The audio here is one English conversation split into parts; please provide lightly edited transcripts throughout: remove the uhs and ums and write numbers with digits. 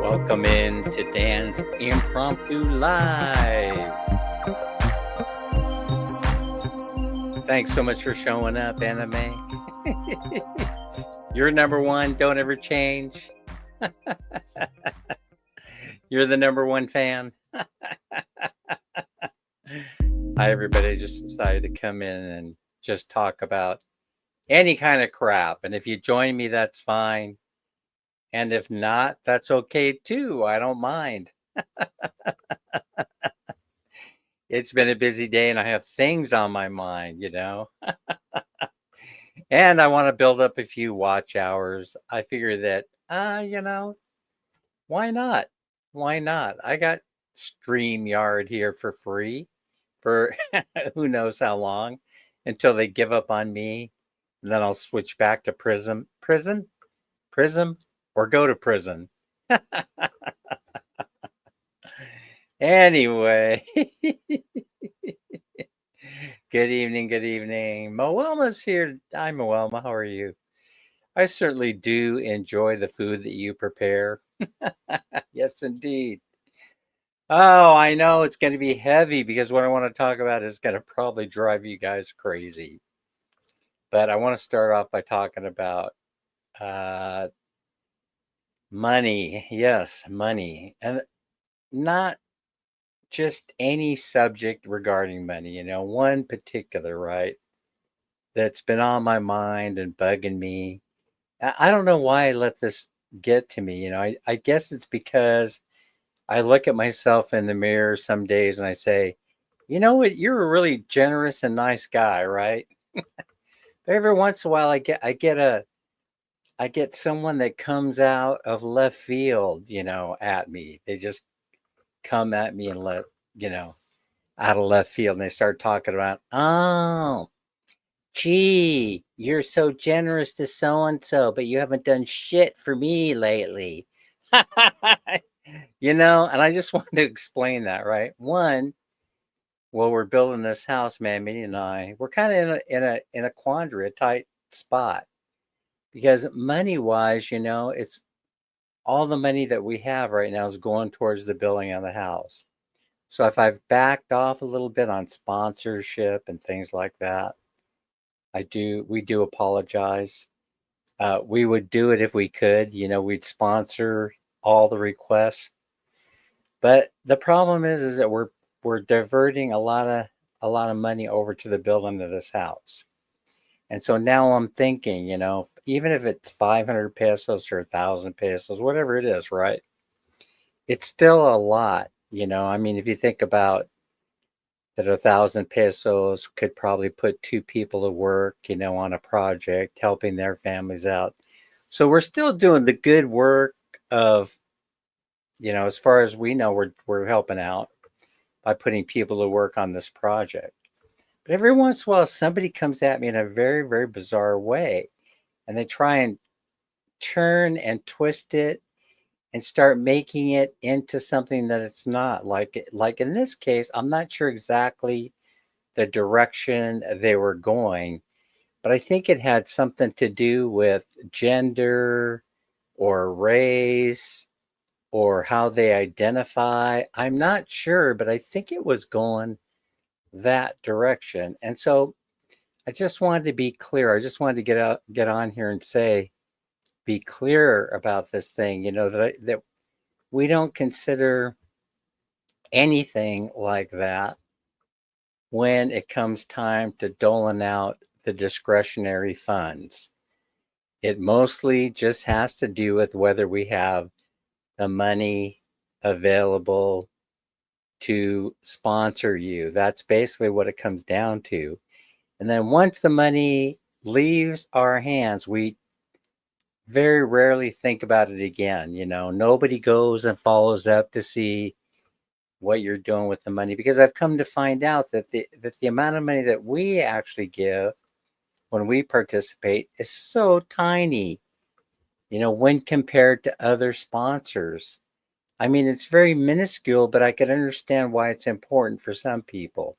Welcome in to Dan's Impromptu Live. Thanks so much for showing up, Anime. You're number one. Don't ever change. You're the number one fan. Hi, everybody. Just decided to come in and just talk about any kind of crap. And if you join me, that's fine. And if not, that's okay too. I don't mind. It's been a busy day and I have things on my mind, you know. And I want to build up a few watch hours. I figure that, why not? Why not? I got StreamYard here for free for who knows how long until they give up on me. And then I'll switch back to Prism, or go to prison. Anyway, good evening. Moelma's here. Hi, Moelma. How are you? I certainly do enjoy the food that you prepare. Yes, indeed. Oh, I know it's going to be heavy because what I want to talk about is going to probably drive you guys crazy. But I want to start off by talking about money. Yes, money. And not just any subject regarding money, one particular, right, that's been on my mind and bugging me. I don't know why I let this get to me. I guess it's because I look at myself in the mirror some days and I say, you know what, you're a really generous and nice guy, right? Every once in a while I get someone that comes out of left field, at me. They just come at me and out of left field, and they start talking about, oh, gee, you're so generous to so-and-so, but you haven't done shit for me lately. And I just wanted to explain that, right? One, well, we're building this house, man, Minnie and I, we're kind of in a quandary, a tight spot. Because money-wise, it's all the money that we have right now is going towards the building of the house. So if I've backed off a little bit on sponsorship and things like that, we do apologize. We would do it if we could, we'd sponsor all the requests. But the problem is that we're diverting a lot of money over to the building of this house. And so now I'm thinking, even if it's 500 pesos or 1,000 pesos, whatever it is, right? It's still a lot, I mean, if you think about that, 1,000 pesos could probably put two people to work, on a project, helping their families out. So we're still doing the good work of, as far as we know, we're helping out by putting people to work on this project. But every once in a while, somebody comes at me in a very, very bizarre way, and they try and turn and twist it and start making it into something that it's not. Like in this case, I'm not sure exactly the direction they were going, but I think it had something to do with gender or race or how they identify. I'm not sure, but I think it was going that direction. And so I just wanted to be clear. I just wanted to get on here and say, be clear about this thing, that we don't consider anything like that when it comes time to doling out the discretionary funds. It mostly just has to do with whether we have the money available to sponsor you. That's basically what it comes down to. And then once the money leaves our hands, we very rarely think about it again. Nobody goes and follows up to see what you're doing with the money, because I've come to find out that the amount of money that we actually give when we participate is so tiny, when compared to other sponsors. I mean, it's very minuscule, but I can understand why it's important for some people,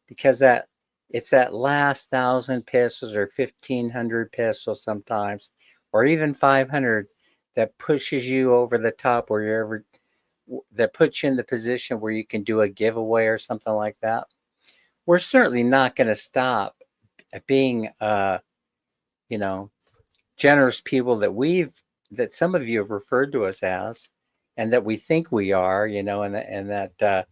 because it's that last 1,000 pesos or 1,500 pesos sometimes, or even 500, that pushes you over the top, where you're ever that puts you in the position where you can do a giveaway or something like that. We're certainly not going to stop being, you know, generous people that some of you have referred to us as, and that we think we are, and that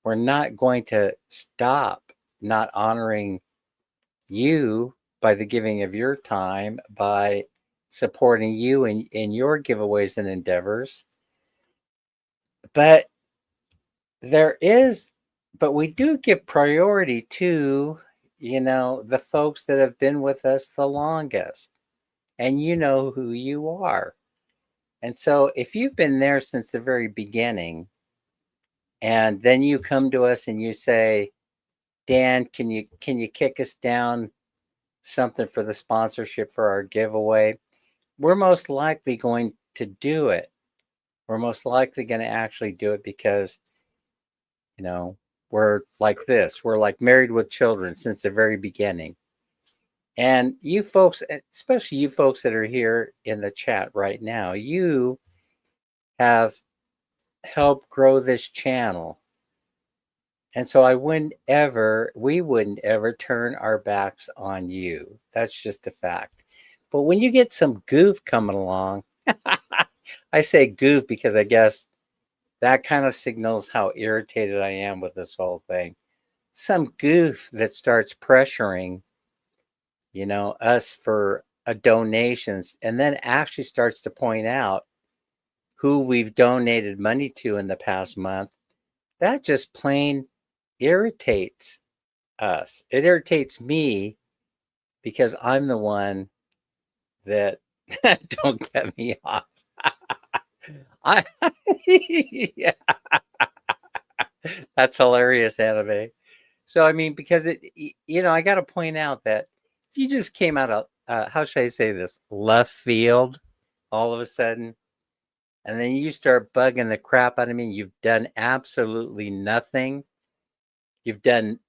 we're not going to stop not honoring you by the giving of your time, by supporting you in your giveaways and endeavors. But there is, but we do give priority to, the folks that have been with us the longest, and you know who you are. And so if you've been there since the very beginning, and then you come to us and you say, Dan, can you kick us down something for the sponsorship for our giveaway? We're most likely going to do it. We're most likely going to actually do it because, we're like this. We're like married with children since the very beginning. And you folks, especially you folks that are here in the chat right now, you have helped grow this channel. And so we wouldn't ever turn our backs on you. That's just a fact. But when you get some goof coming along, I say goof because I guess that kind of signals how irritated I am with this whole thing. Some goof that starts pressuring, us for donations, and then actually starts to point out who we've donated money to in the past month. That just plain irritates us. It irritates me because I'm the one that don't get me off. I yeah, that's hilarious, anime. So I mean, because I got to point out that if you just came out of how should I say this, left field, all of a sudden, and then you start bugging the crap out of me, you've done absolutely nothing. You've done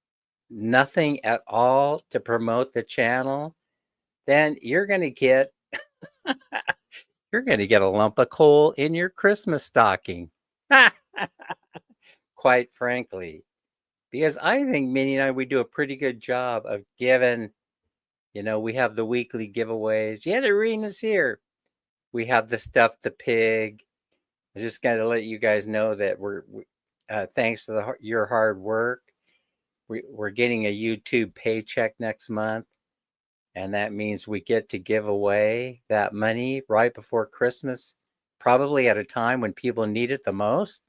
nothing at all to promote the channel. Then you're going to get a lump of coal in your Christmas stocking. Quite frankly, because I think Minnie and I, we do a pretty good job of giving. We have the weekly giveaways. Yeah, the arena's here. We have the Stuff the Pig. I just got to let you guys know that thanks to your hard work, we're getting a YouTube paycheck next month. And that means we get to give away that money right before Christmas, probably at a time when people need it the most.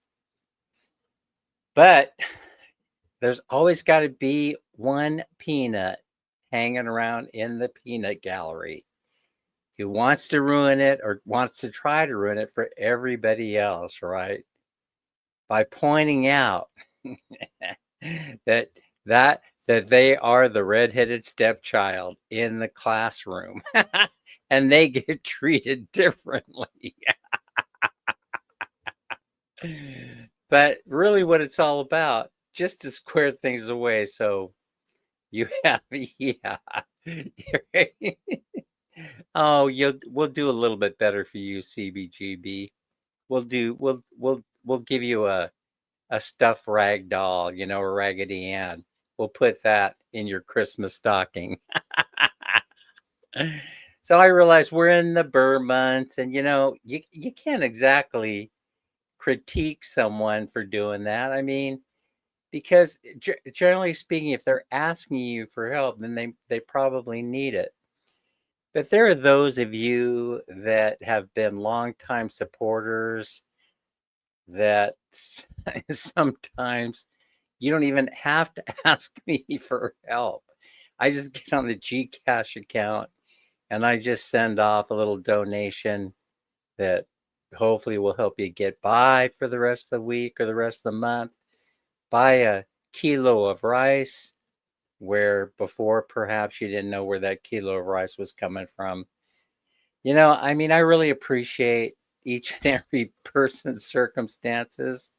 But there's always got to be one peanut hanging around in the peanut gallery who wants to ruin it or wants to try to ruin it for everybody else, right? By pointing out that that they are the redheaded stepchild in the classroom and they get treated differently. But really what it's all about, just to square things away, so you have yeah. Oh, we'll do a little bit better for you, CBGB. We'll give you a stuffed rag doll, a Raggedy Ann. We'll put that in your Christmas stocking. So I realize we're in the Burr months, and you can't exactly critique someone for doing that. I mean, because generally speaking, if they're asking you for help, then they probably need it. But there are those of you that have been longtime supporters that sometimes you don't even have to ask me for help. I just get on the Gcash account and I just send off a little donation that hopefully will help you get by for the rest of the week or the rest of the month. Buy a kilo of rice where before perhaps you didn't know where that kilo of rice was coming from. I mean, I really appreciate each and every person's circumstances,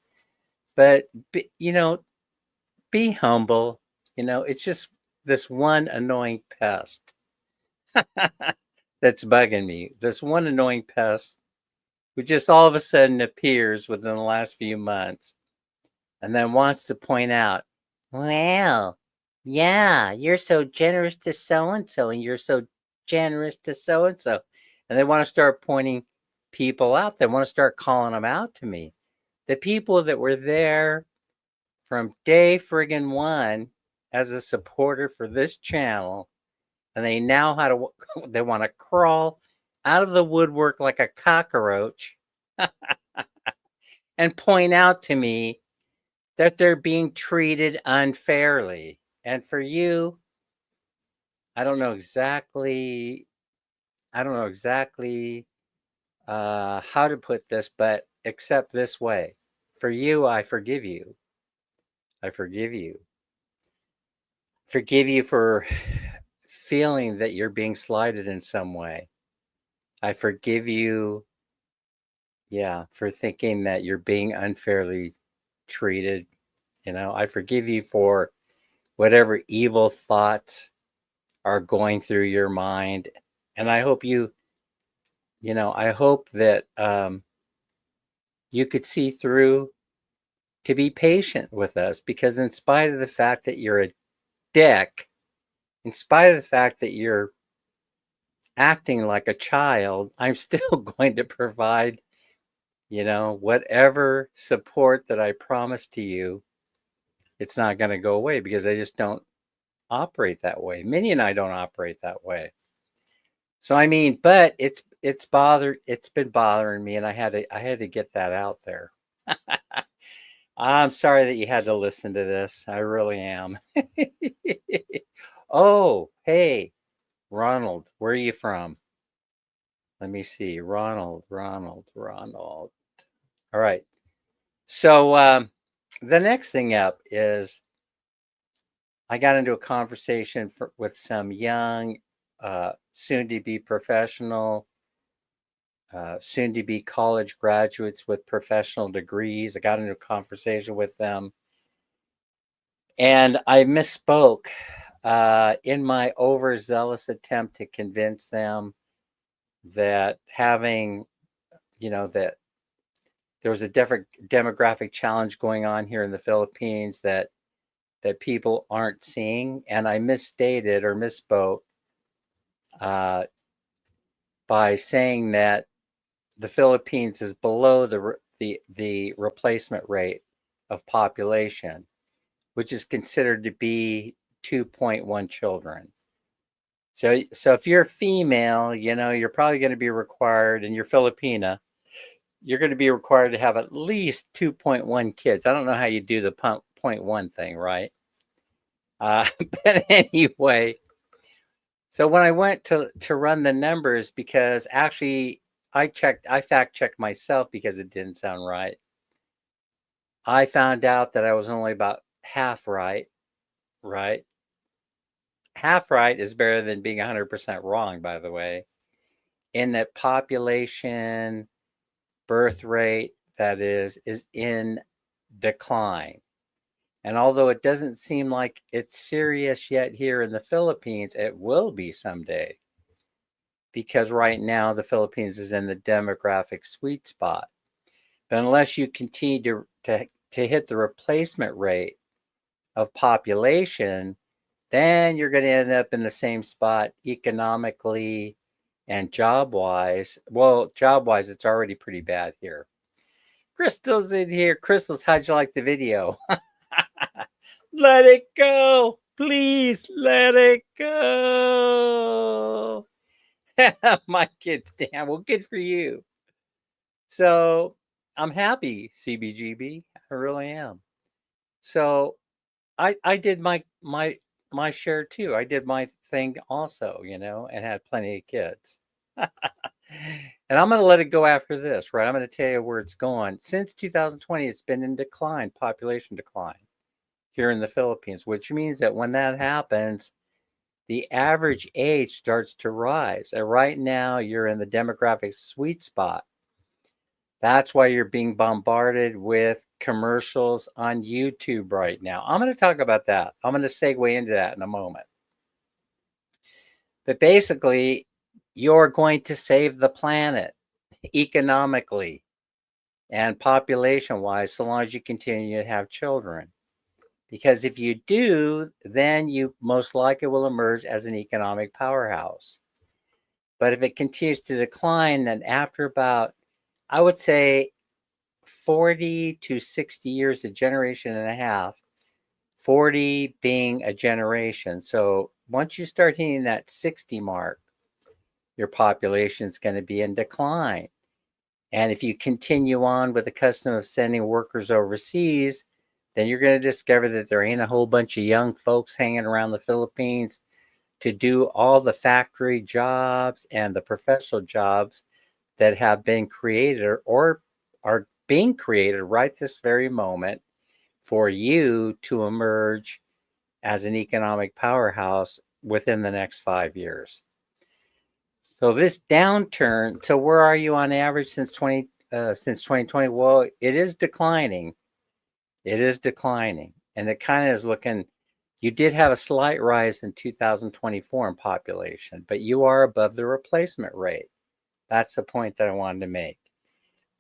but be humble. It's just this one annoying pest that's bugging me. This one annoying pest who just all of a sudden appears within the last few months and then wants to point out, well, yeah, you're so generous to so and so, and you're so generous to so and so. And they want to start pointing people out. They want to start calling them out to me. The people that were there from day friggin' one as a supporter for this channel, and they now they want to crawl out of the woodwork like a cockroach and point out to me that they're being treated unfairly. And for you, I don't know exactly how to put this, but except this way. For you, I forgive you. I forgive you. Forgive you for feeling that you're being slighted in some way. I forgive you, for thinking that you're being unfairly treated. I forgive you for whatever evil thoughts are going through your mind. And I hope I hope that you could see through to be patient with us, because in spite of the fact that you're a dick, in spite of the fact that you're acting like a child, I'm still going to provide, whatever support that I promised to you. It's not going to go away because I just don't operate that way. Minnie and I don't operate that way. So I mean, but it's been bothering me, and I had to get that out there. I'm sorry that you had to listen to this. I really am. Oh, hey, Ronald, where are you from? Let me see. Ronald. All right. So the next thing up is I got into a conversation with some young, soon-to-be professional, soon-to-be college graduates with professional degrees. I got into a conversation with them, and I misspoke in my overzealous attempt to convince them that that there was a different demographic challenge going on here in the Philippines that people aren't seeing, and I misstated or misspoke by saying that the Philippines is below the replacement rate of population, which is considered to be 2.1 children. So if you're female, you're probably going to be required, and you're Filipina, you're going to be required to have at least 2.1 kids. I don't know how you do the 0.1 thing, right? But anyway, so when I went to run the numbers, because actually I fact checked myself because it didn't sound right. I found out that I was only about half right. Half right is better than being 100% wrong, by the way, in that population birth rate, that is in decline. And although it doesn't seem like it's serious yet here in the Philippines, it will be someday. Because right now the Philippines is in the demographic sweet spot. But unless you continue to hit the replacement rate of population, then you're going to end up in the same spot economically and job-wise. Well, job-wise, it's already pretty bad here. Crystal's in here. Crystals, how'd you like the video? Let it go. Please let it go. My kids, damn. Well, good for you. So I'm happy, CBGB. I really am. So I did my my share too. I did my thing also, and had plenty of kids. And I'm going to let it go after this, right? I'm going to tell you where it's going. Since 2020, it's been in decline, population decline here in the Philippines, which means that when that happens, the average age starts to rise. And right now, you're in the demographic sweet spot. That's why you're being bombarded with commercials on YouTube right now. I'm going to talk about that. I'm going to segue into that in a moment. But basically, you're going to save the planet economically and population wise, so long as you continue to have children. Because if you do, then you most likely will emerge as an economic powerhouse. But if it continues to decline, then after about, I would say, 40 to 60 years, a generation and a half, 40 being a generation. So once you start hitting that 60 mark, your population is going to be in decline. And if you continue on with the custom of sending workers overseas, then you're going to discover that there ain't a whole bunch of young folks hanging around the Philippines to do all the factory jobs and the professional jobs that have been created or are being created right this very moment for you to emerge as an economic powerhouse within the next 5 years. So this downturn, so where are you on average since 2020? Well, it is declining. It is declining. And it kind of is looking, you did have a slight rise in 2024 in population, but you are above the replacement rate. That's the point that I wanted to make.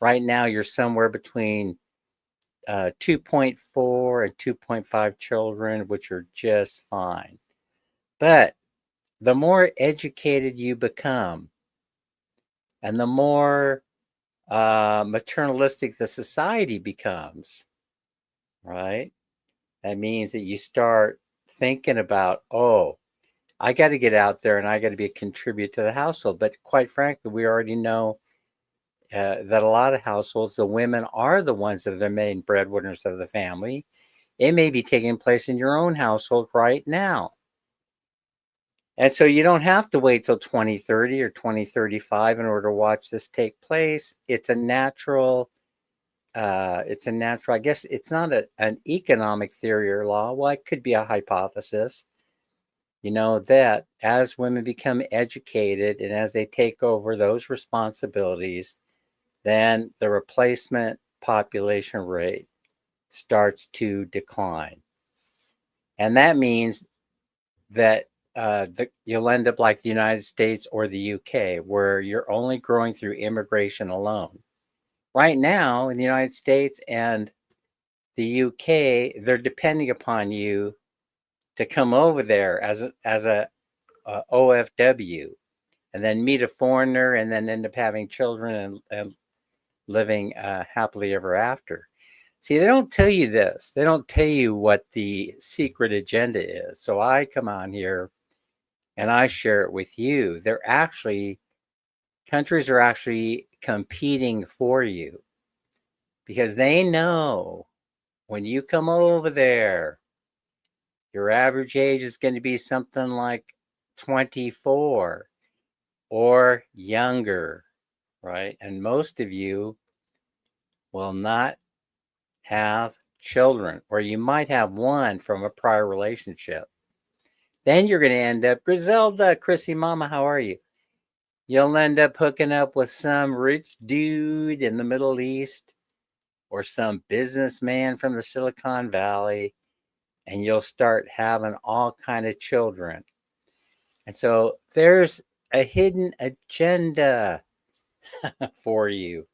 Right now, you're somewhere between 2.4 and 2.5 children, which are just fine. But the more educated you become and the more maternalistic the society becomes, right? That means that you start thinking about, oh, I got to get out there and I got to be a contribute to the household. But quite frankly, we already know that a lot of households, the women are the ones that are the main breadwinners of the family. It may be taking place in your own household right now. And so you don't have to wait till 2030 or 2035 in order to watch this take place. It's a natural, I guess it's not an economic theory or law. Well, it could be a hypothesis, that as women become educated and as they take over those responsibilities, then the replacement population rate starts to decline. And that means that you'll end up like the United States or the UK, where you're only growing through immigration alone. Right now, in the United States and the UK, they're depending upon you to come over there as a OFW, and then meet a foreigner, and then end up having children and living happily ever after. See, they don't tell you this. They don't tell you what the secret agenda is. So I come on here and I share it with you. Countries are actually competing for you because they know when you come over there, your average age is going to be something like 24 or younger, right? And most of you will not have children, or you might have one from a prior relationship. Then you're going to end up, Griselda, Chrissy Mama, how are you? You'll end up hooking up with some rich dude in the Middle East or some businessman from the Silicon Valley, and you'll start having all kind of children. And so there's a hidden agenda for you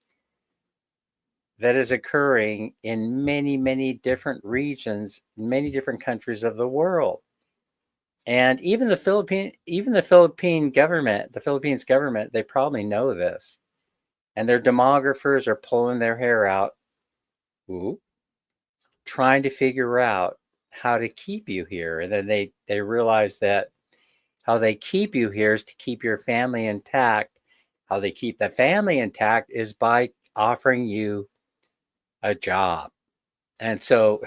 that is occurring in many, many different regions, many different countries of the world. And even the Philippines government, they probably know this. And their demographers are pulling their hair out, trying to figure out how to keep you here. And then they realize that how they keep you here is to keep your family intact. How they keep the family intact is by offering you a job. And so,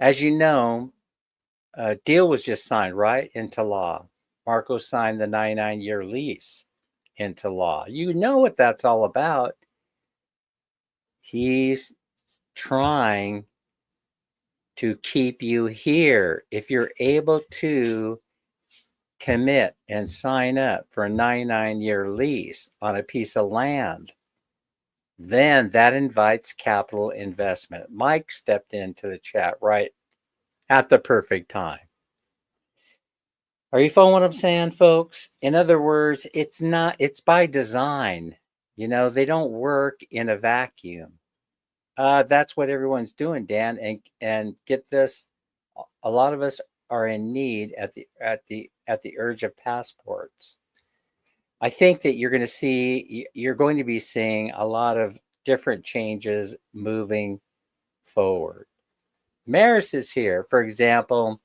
as you know, a deal was just signed, right, into law. Marco signed the 99-year lease into law. You know what that's all about. He's trying to keep you here. If you're able to commit and sign up for a 99-year lease on a piece of land, then that invites capital investment. Mike stepped into the chat right at the perfect time. Are you following what I'm saying, folks? In other words, it's by design. They don't work in a vacuum. That's what everyone's doing, Dan. And get this, a lot of us are in need at the urge of passports. I think that you're going to be seeing a lot of different changes moving forward. Maris is here, for example.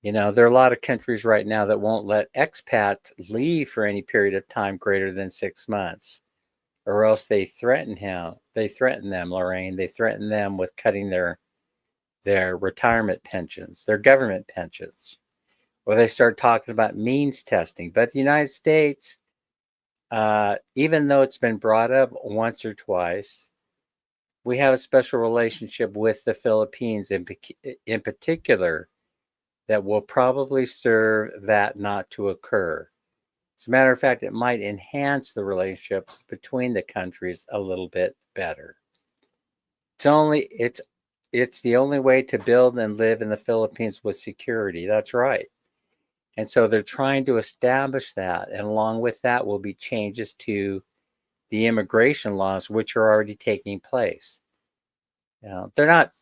There are a lot of countries right now that won't let expats leave for any period of time greater than 6 months, or else they threaten them, Lorraine. They threaten them with cutting their retirement pensions, their government pensions, or they start talking about means testing. But the United States, even though it's been brought up once or twice, we have a special relationship with the Philippines in particular that will probably serve that not to occur. As a matter of fact, it might enhance the relationship between the countries a little bit better. It's the only way to build and live in the Philippines with security. That's right. And so they're trying to establish that. And along with that will be changes to the immigration laws, which are already taking place. They're not,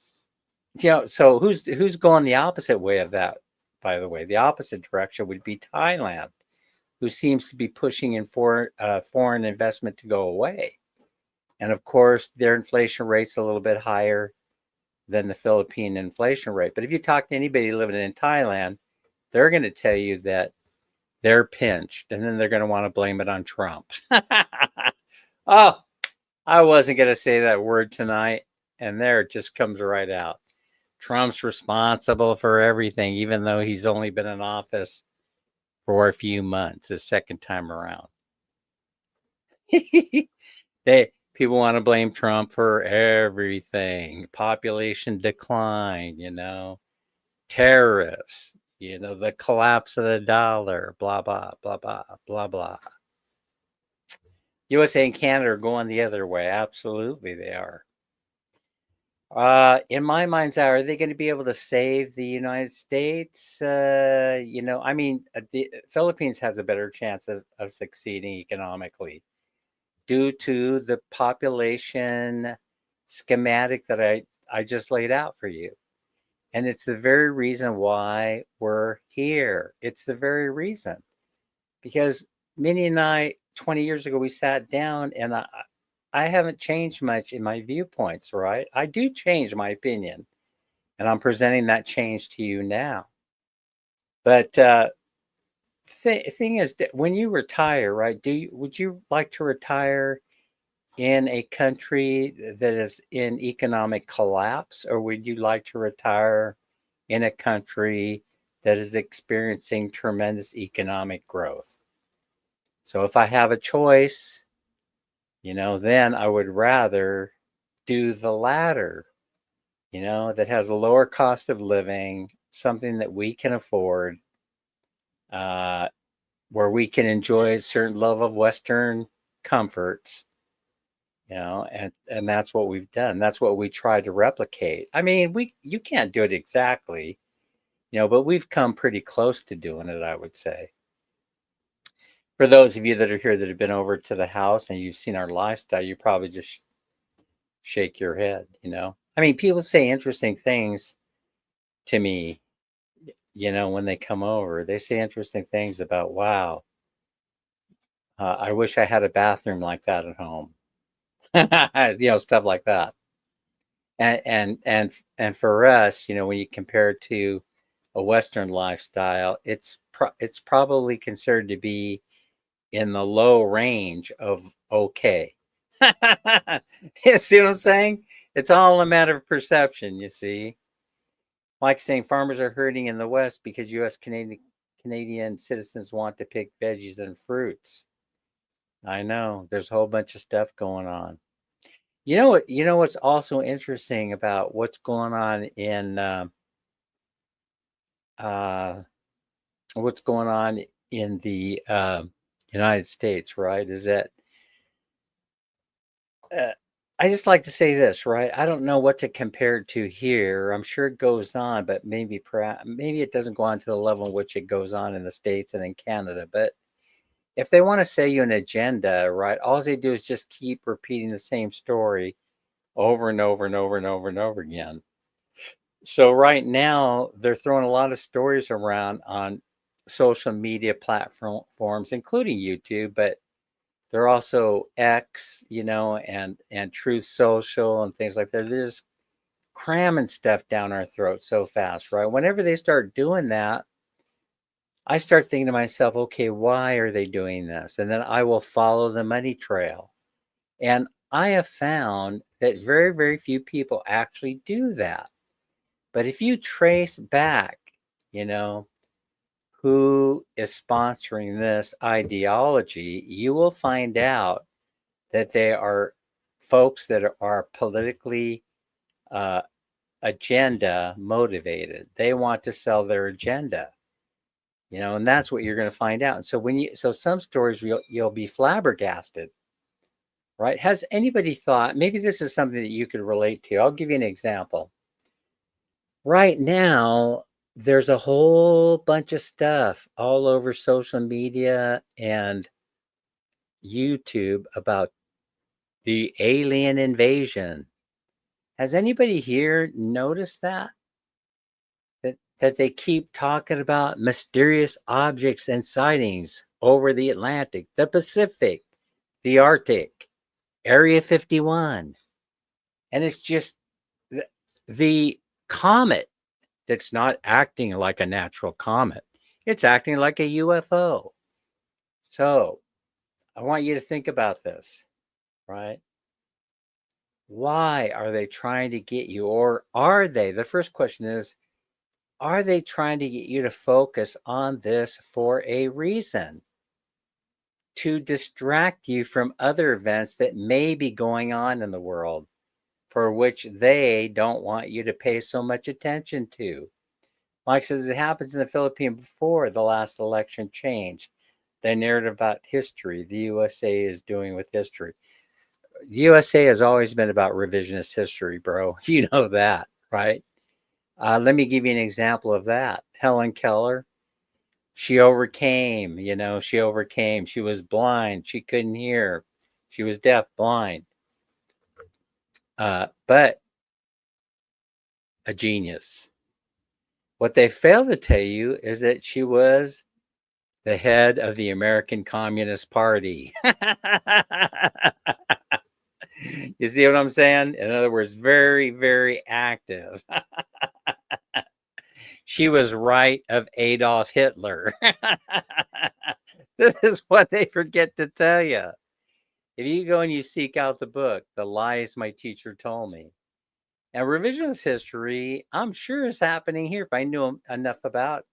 so who's going the opposite way of that, by the way? The opposite direction would be Thailand, who seems to be pushing in for foreign investment to go away. And of course, their inflation rate's a little bit higher than the Philippine inflation rate. But if you talk to anybody living in Thailand, they're going to tell you that they're pinched, and then they're going to want to blame it on Trump. Oh, I wasn't going to say that word tonight, and there it just comes right out. Trump's responsible for everything, even though he's only been in office for a few months, his second time around. People want to blame Trump for everything. Population decline, tariffs, the collapse of the dollar, blah, blah, blah, blah, blah, blah. USA and Canada are going the other way. Absolutely, they are. In my mind's eye, are they going to be able to save the United States? The Philippines has a better chance of succeeding economically due to the population schematic that I just laid out for you. And it's the very reason why we're here. It's the very reason. Because Minnie and I, 20 years ago, we sat down, and I haven't changed much in my viewpoints, right? I do change my opinion, and I'm presenting that change to you now. But thing is, when you retire, right, would you like to retire in a country that is in economic collapse, or would you like to retire in a country that is experiencing tremendous economic growth? So if I have a choice, then I would rather do the latter, that has a lower cost of living, something that we can afford, where we can enjoy a certain level of Western comforts, and that's what we've done. That's what we tried to replicate. I mean, you can't do it exactly, but we've come pretty close to doing it, I would say. For those of you that are here that have been over to the house and you've seen our lifestyle, you probably just shake your head, I mean, people say interesting things to me, when they come over. They say interesting things about, wow, I wish I had a bathroom like that at home. Stuff like that. And for us, when you compare it to a Western lifestyle, it's probably considered to be in the low range of okay. You see what I'm saying? It's all a matter of perception, you see. Mike's saying farmers are hurting in the West because U.S. Canadian citizens want to pick veggies and fruits. I know there's a whole bunch of stuff going on. You know what? You know what's also interesting about what's going on in what's going on in the United States, right? Is that I just like to say this, right? I don't know what to compare it to here. I'm sure it goes on, but maybe maybe it doesn't go on to the level in which it goes on in the States and in Canada. But if they want to sell you an agenda, right, all they do is just keep repeating the same story over and over and over and over and over again. So right now they're throwing a lot of stories around on social media platforms, including YouTube, but they're also X, and Truth Social and things like that. They're just cramming stuff down our throats so fast, right? Whenever they start doing that, I start thinking to myself, okay, why are they doing this? And then I will follow the money trail. And I have found that very, very few people actually do that. But if you trace back, who is sponsoring this ideology, you will find out that they are folks that are politically agenda motivated. They want to sell their agenda, and that's what you're going to find out. And so some stories you'll be flabbergasted, right? Has anybody thought, maybe this is something that you could relate to? I'll give you an example. Right now, there's a whole bunch of stuff all over social media and YouTube about the alien invasion. Has anybody here noticed that? That they keep talking about mysterious objects and sightings over the Atlantic, the Pacific, the Arctic, Area 51. And it's just the comet that's not acting like a natural comet. It's acting like a UFO. So I want you to think about this, right? Why are they trying to get you? Or are they? The first question is, are they trying to get you to focus on this for a reason? To distract you from other events that may be going on in the world for which they don't want you to pay so much attention to. Mike says it happens in the Philippines before the last election changed. The narrative about history the USA is doing with history. The USA has always been about revisionist history, bro. You know that, right? Let me give you an example of that. Helen Keller, she overcame, she overcame. She was blind. She couldn't hear. She was deaf, blind. But a genius. What they fail to tell you is that she was the head of the American Communist Party. You see what I'm saying? In other words, very, very active. She was right of Adolf Hitler. This is what they forget to tell you. If you go and you seek out the book, The Lies My Teacher Told Me, and revisionist history, I'm sure is happening here. If I knew enough about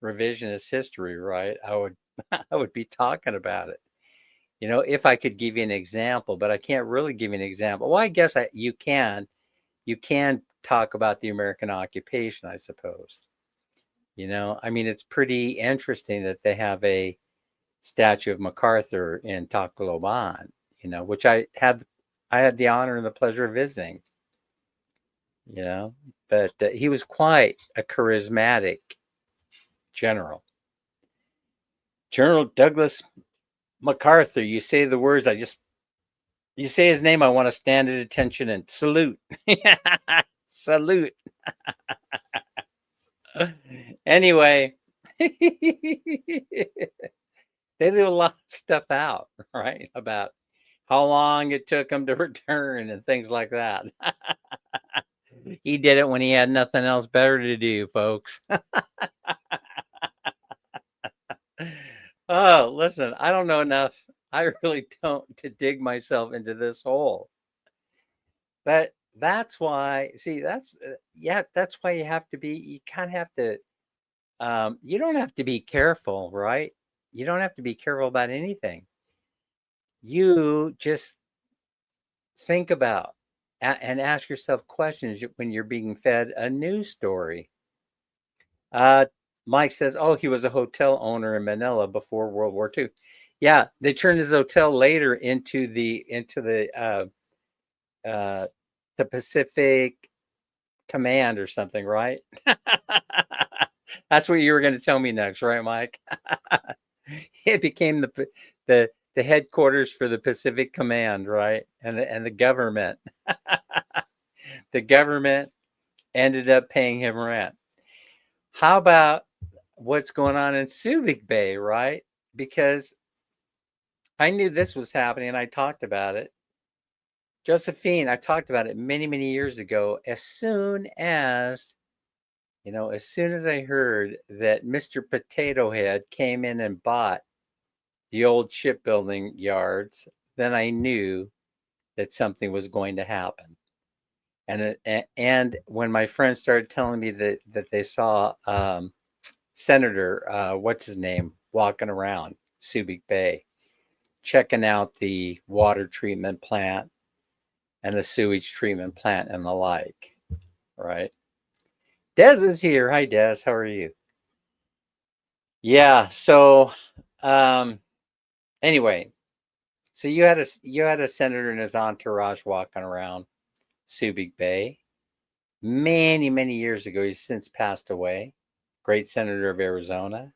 revisionist history, right, I would be talking about it. If I could give you an example, but I can't really give you an example. Well, I guess you can talk about the American occupation, I suppose. I mean, it's pretty interesting that they have a statue of MacArthur in Tacloban, which I had the honor and the pleasure of visiting, but he was quite a charismatic general. General Douglas MacArthur, you say the words, you say his name, I want to stand at attention and salute. Salute. Anyway, they leave a lot of stuff out, right? About how long it took him to return and things like that. He did it when he had nothing else better to do, folks. Oh, listen, I don't know enough. I really don't to dig myself into this hole. But that's why, see, that's why you kind of have to, you don't have to be careful, right? You don't have to be careful about anything. You just think about and ask yourself questions when you're being fed a news story. Uh, Mike says, "Oh, he was a hotel owner in Manila before World War II." Yeah, they turned his hotel later uh, the Pacific Command or something, right? That's what you were going to tell me next, right, Mike? It became the headquarters for the Pacific Command, right? And the government, the government ended up paying him rent. How about what's going on in Subic Bay, right? Because I knew this was happening and I talked about it. Josephine, I talked about it many, many years ago. As soon as I heard that Mr. Potato Head came in and bought the old shipbuilding yards, then I knew that something was going to happen. And when my friends started telling me that they saw Senator, what's his name, walking around Subic Bay, checking out the water treatment plant and the sewage treatment plant and the like, right? Des is here. Hi, Des. How are you? Yeah. So, um, anyway, so you had a senator and his entourage walking around Subic Bay many, many years ago. He's since passed away. Great senator of Arizona.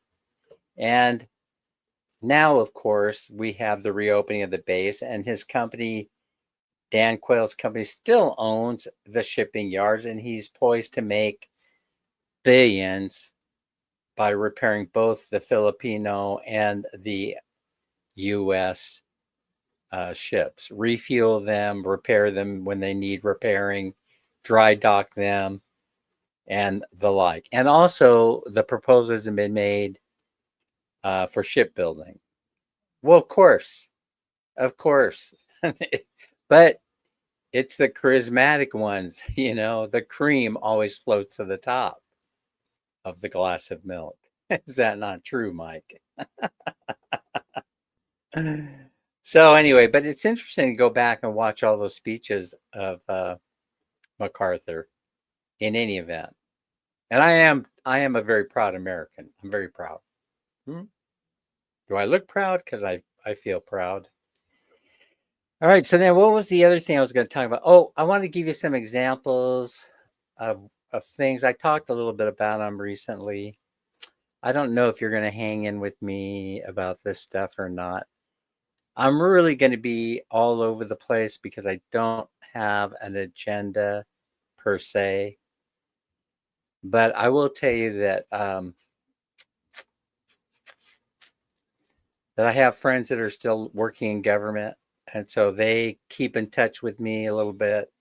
And now, of course, we have the reopening of the base, and his company, Dan Quayle's company, still owns the shipping yards, and he's poised to make billions by repairing both the Filipino and the U.S. Ships, refuel them, repair them when they need repairing, dry dock them, and the like. And also, the proposals have been made for shipbuilding. Well, of course, but it's the charismatic ones. The cream always floats to the top of the glass of milk. Is that not true, Mike? So anyway, but it's interesting to go back and watch all those speeches of MacArthur in any event. And I am a very proud American. I'm very proud. Hmm? Do I look proud? Because I feel proud. All right. So then, what was the other thing I was going to talk about? Oh, I want to give you some examples of things. I talked a little bit about them recently. I don't know if you're going to hang in with me about this stuff or not. I'm really going to be all over the place because I don't have an agenda per se. But I will tell you that I have friends that are still working in government, and so they keep in touch with me a little bit,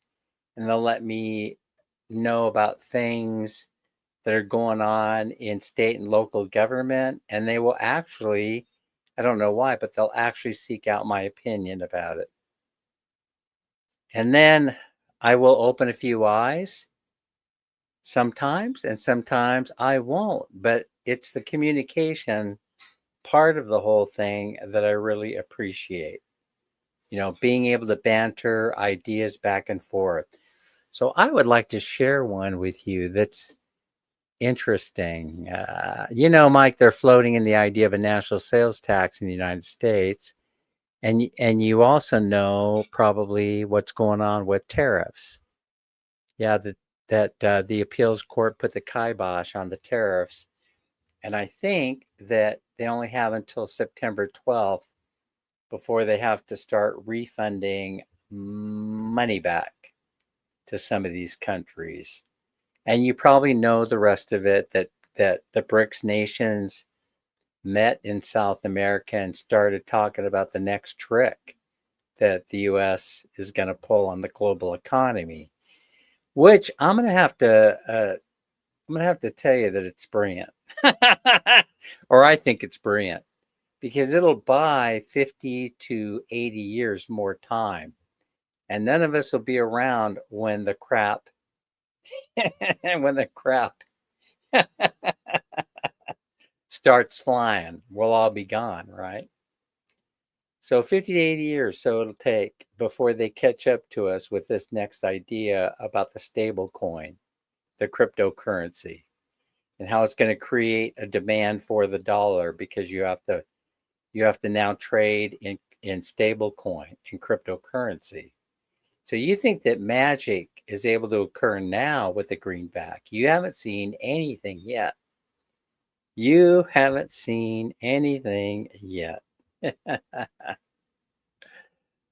and they'll let me know about things that are going on in state and local government, and they will actually, I don't know why, but they'll actually seek out my opinion about it. And then I will open a few eyes sometimes, and sometimes I won't, but it's the communication part of the whole thing that I really appreciate. Being able to banter ideas back and forth. So I would like to share one with you that's interesting. Mike, they're floating in the idea of a national sales tax in the United States. And you also know probably what's going on with tariffs. Yeah, that the appeals court put the kibosh on the tariffs. And I think that they only have until September 12th before they have to start refunding money back to some of these countries. And you probably know the rest of it, that the BRICS nations met in South America and started talking about the next trick that the US is going to pull on the global economy, which I'm gonna have to tell you that it's brilliant. Or I think it's brilliant because it'll buy 50 to 80 years more time. and none of us will be around when the crap when the crap starts flying. We'll all be gone, right? So 50 to 80 years, so it'll take before they catch up to us with this next idea about the stable coin, the cryptocurrency, and how it's going to create a demand for the dollar because you have to now trade in stable coin, in cryptocurrency. So you think that magic is able to occur now with the greenback. You haven't seen anything yet. You haven't seen anything yet.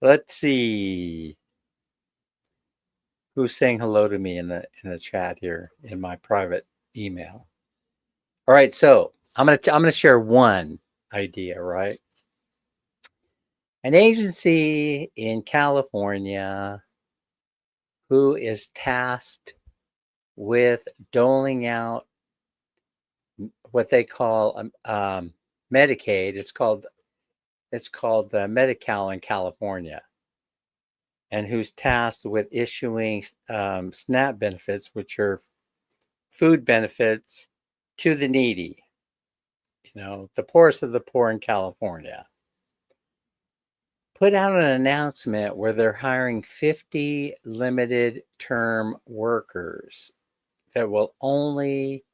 Let's see who's saying hello to me in the chat here in my private email. All right, so I'm gonna share one idea, right? An agency in California who is tasked with doling out what they call Medicaid. It's called Medi-Cal in California, and who's tasked with issuing SNAP benefits, which are food benefits to the needy. The poorest of the poor in California. Put out an announcement where they're hiring 50 limited term workers that will only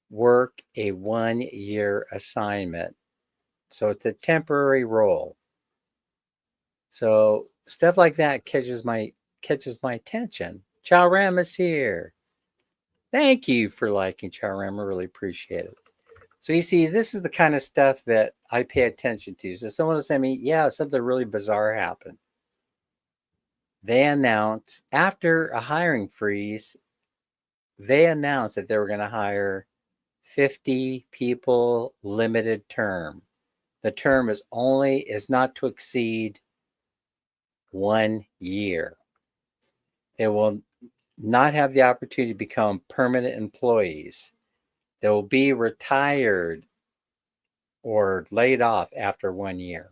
work a 1-year assignment. So it's a temporary role. So stuff like that catches my attention. Chow Ram is here. Thank you for liking Chow Ram. I really appreciate it. So you see, this is the kind of stuff that I pay attention to. So someone will say to me, yeah, something really bizarre happened. They announced, after a hiring freeze, they announced that they were going to hire 50 people, limited term. The term is not to exceed 1 year. They will not have the opportunity to become permanent employees. They will be retired or laid off after 1 year.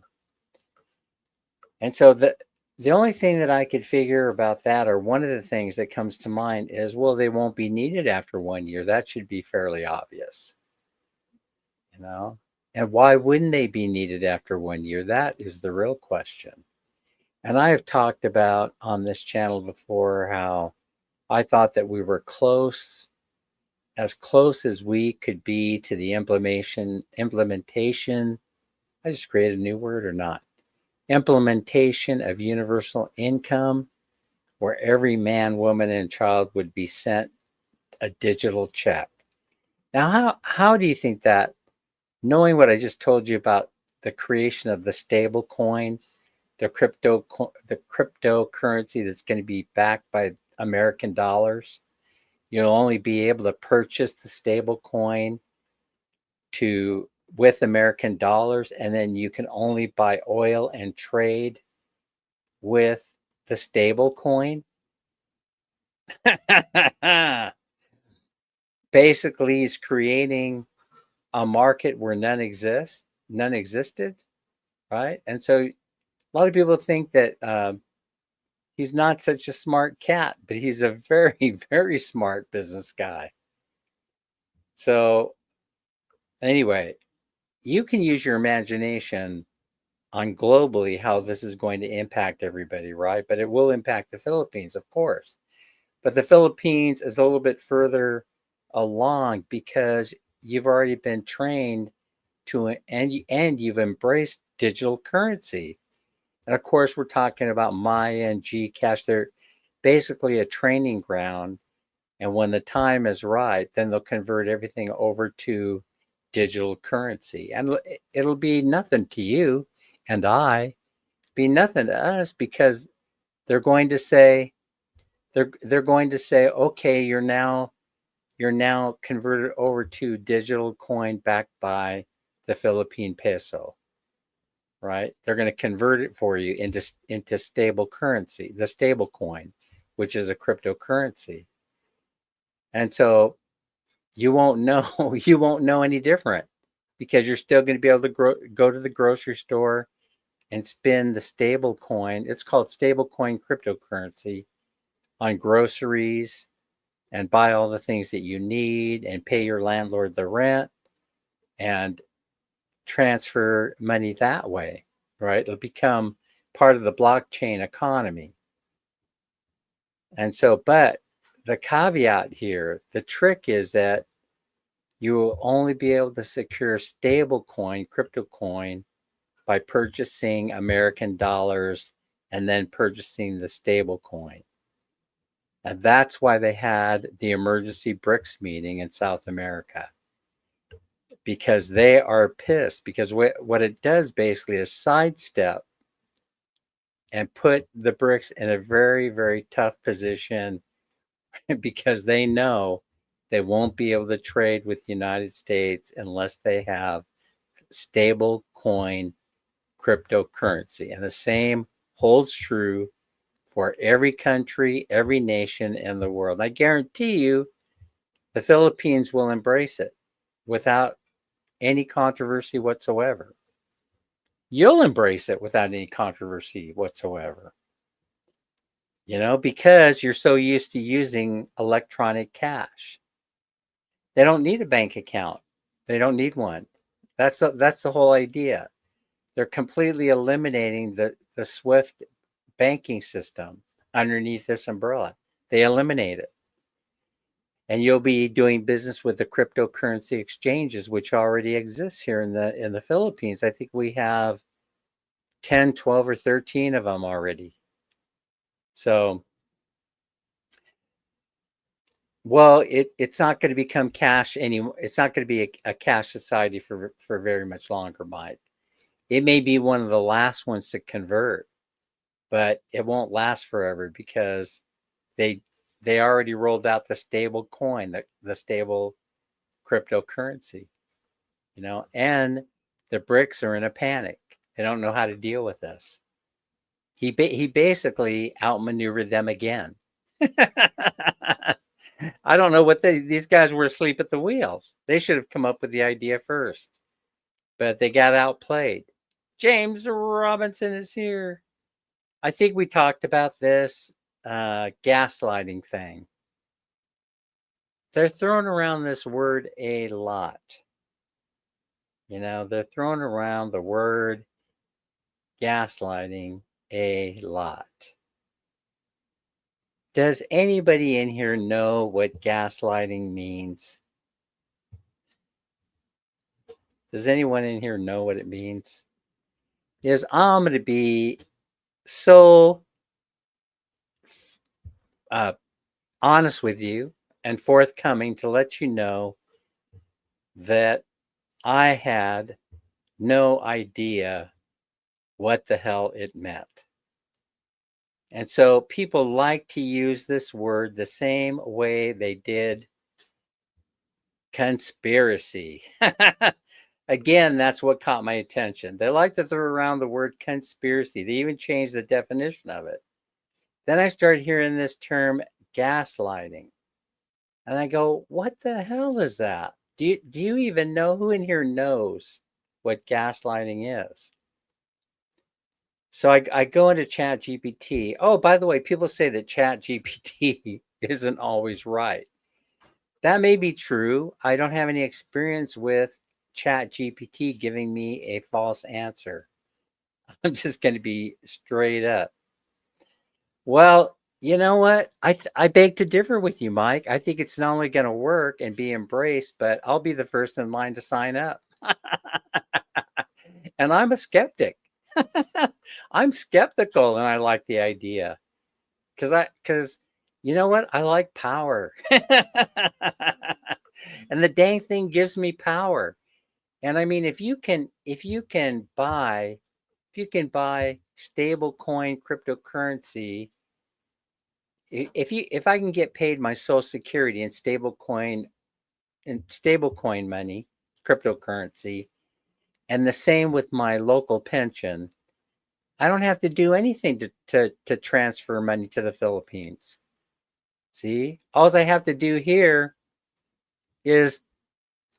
And so the only thing that I could figure about that, or one of the things that comes to mind, is, well, they won't be needed after 1 year. That should be fairly obvious. And why wouldn't they be needed after 1 year? That is the real question. And I have talked about on this channel before how I thought that we were as close as we could be to the implementation. I just created a new word or not? Implementation of universal income, where every man, woman, and child would be sent a digital check. Now, how do you think that, knowing what I just told you about the creation of the stable coin, the cryptocurrency that's going to be backed by American dollars, you'll only be able to purchase the stable coin with American dollars, and then you can only buy oil and trade with the stable coin. Basically, he's creating a market where none existed, right? And so a lot of people think that he's not such a smart cat, but he's a very, very smart business guy. So anyway, you can use your imagination on globally how this is going to impact everybody, right? But it will impact the Philippines, of course. But the Philippines is a little bit further along because you've already been trained and you've embraced digital currency. And of course, we're talking about Maya and Gcash. They're basically a training ground. And when the time is right, then they'll convert everything over to digital currency. And it'll be nothing to you and it'll be nothing to us, because they're going to say, okay, you're now converted over to digital coin backed by the Philippine peso, right? They're going to convert it for you into stable currency, the stable coin, which is a cryptocurrency. And so you won't know any different, because you're still going to be able to go to the grocery store and spend the stable coin, it's called stable coin cryptocurrency, on groceries and buy all the things that you need and pay your landlord the rent and transfer money that way, right? It'll become part of the blockchain economy. And so, but the caveat here, the trick is that you will only be able to secure stable coin, crypto coin, by purchasing American dollars and then purchasing the stable coin. And that's why they had the emergency BRICS meeting in South America, because they are pissed, because what it does basically is sidestep and put the BRICS in a very, very tough position because they know they won't be able to trade with the United States unless they have stable coin cryptocurrency. And the same holds true for every country, every nation in the world. I guarantee you the Philippines will embrace it without any controversy whatsoever. You'll embrace it without any controversy whatsoever. Because you're so used to using electronic cash. They don't need a bank account. They don't need one. That's the whole idea. They're completely eliminating the SWIFT banking system underneath this umbrella. They eliminate it. And you'll be doing business with the cryptocurrency exchanges, which already exist here in the Philippines. I think we have 10, 12, or 13 of them already. So, well, it's not going to become cash anymore. It's not going to be a cash society for very much longer, Mike. It may be one of the last ones to convert, but it won't last forever because they already rolled out the stable coin, the stable cryptocurrency, and the BRICS are in a panic. They don't know how to deal with this. He basically outmaneuvered them again. I don't know what these guys were asleep at the wheel. They should have come up with the idea first, but they got outplayed. James Robinson is here. I think we talked about this gaslighting thing. They're throwing around this word a lot. They're throwing around the word gaslighting a lot. Does anybody in here know what gaslighting means? Does anyone in here know what it means? Because I'm going to be so honest with you and forthcoming to let you know that I had no idea what the hell it meant. And so people like to use this word the same way they did conspiracy. Again, that's what caught my attention. They like to throw around the word conspiracy. They even changed the definition of it. Then I started hearing this term gaslighting. And I go, what the hell is that? Do you even know? Who in here knows what gaslighting is? So I go into ChatGPT. Oh, by the way, people say that ChatGPT isn't always right. That may be true. I don't have any experience with ChatGPT giving me a false answer. I'm just going to be straight up. Well, you know what? I beg to differ with you, Mike. I think it's not only going to work and be embraced, but I'll be the first in line to sign up. And I'm a skeptic. I'm skeptical and I like the idea. Because you know what? I like power. And the dang thing gives me power. And I mean, if you can buy stable coin cryptocurrency, if I can get paid my Social Security in stable coin money, cryptocurrency, and the same with my local pension, I don't have to do anything to transfer money to the Philippines. See, all I have to do here is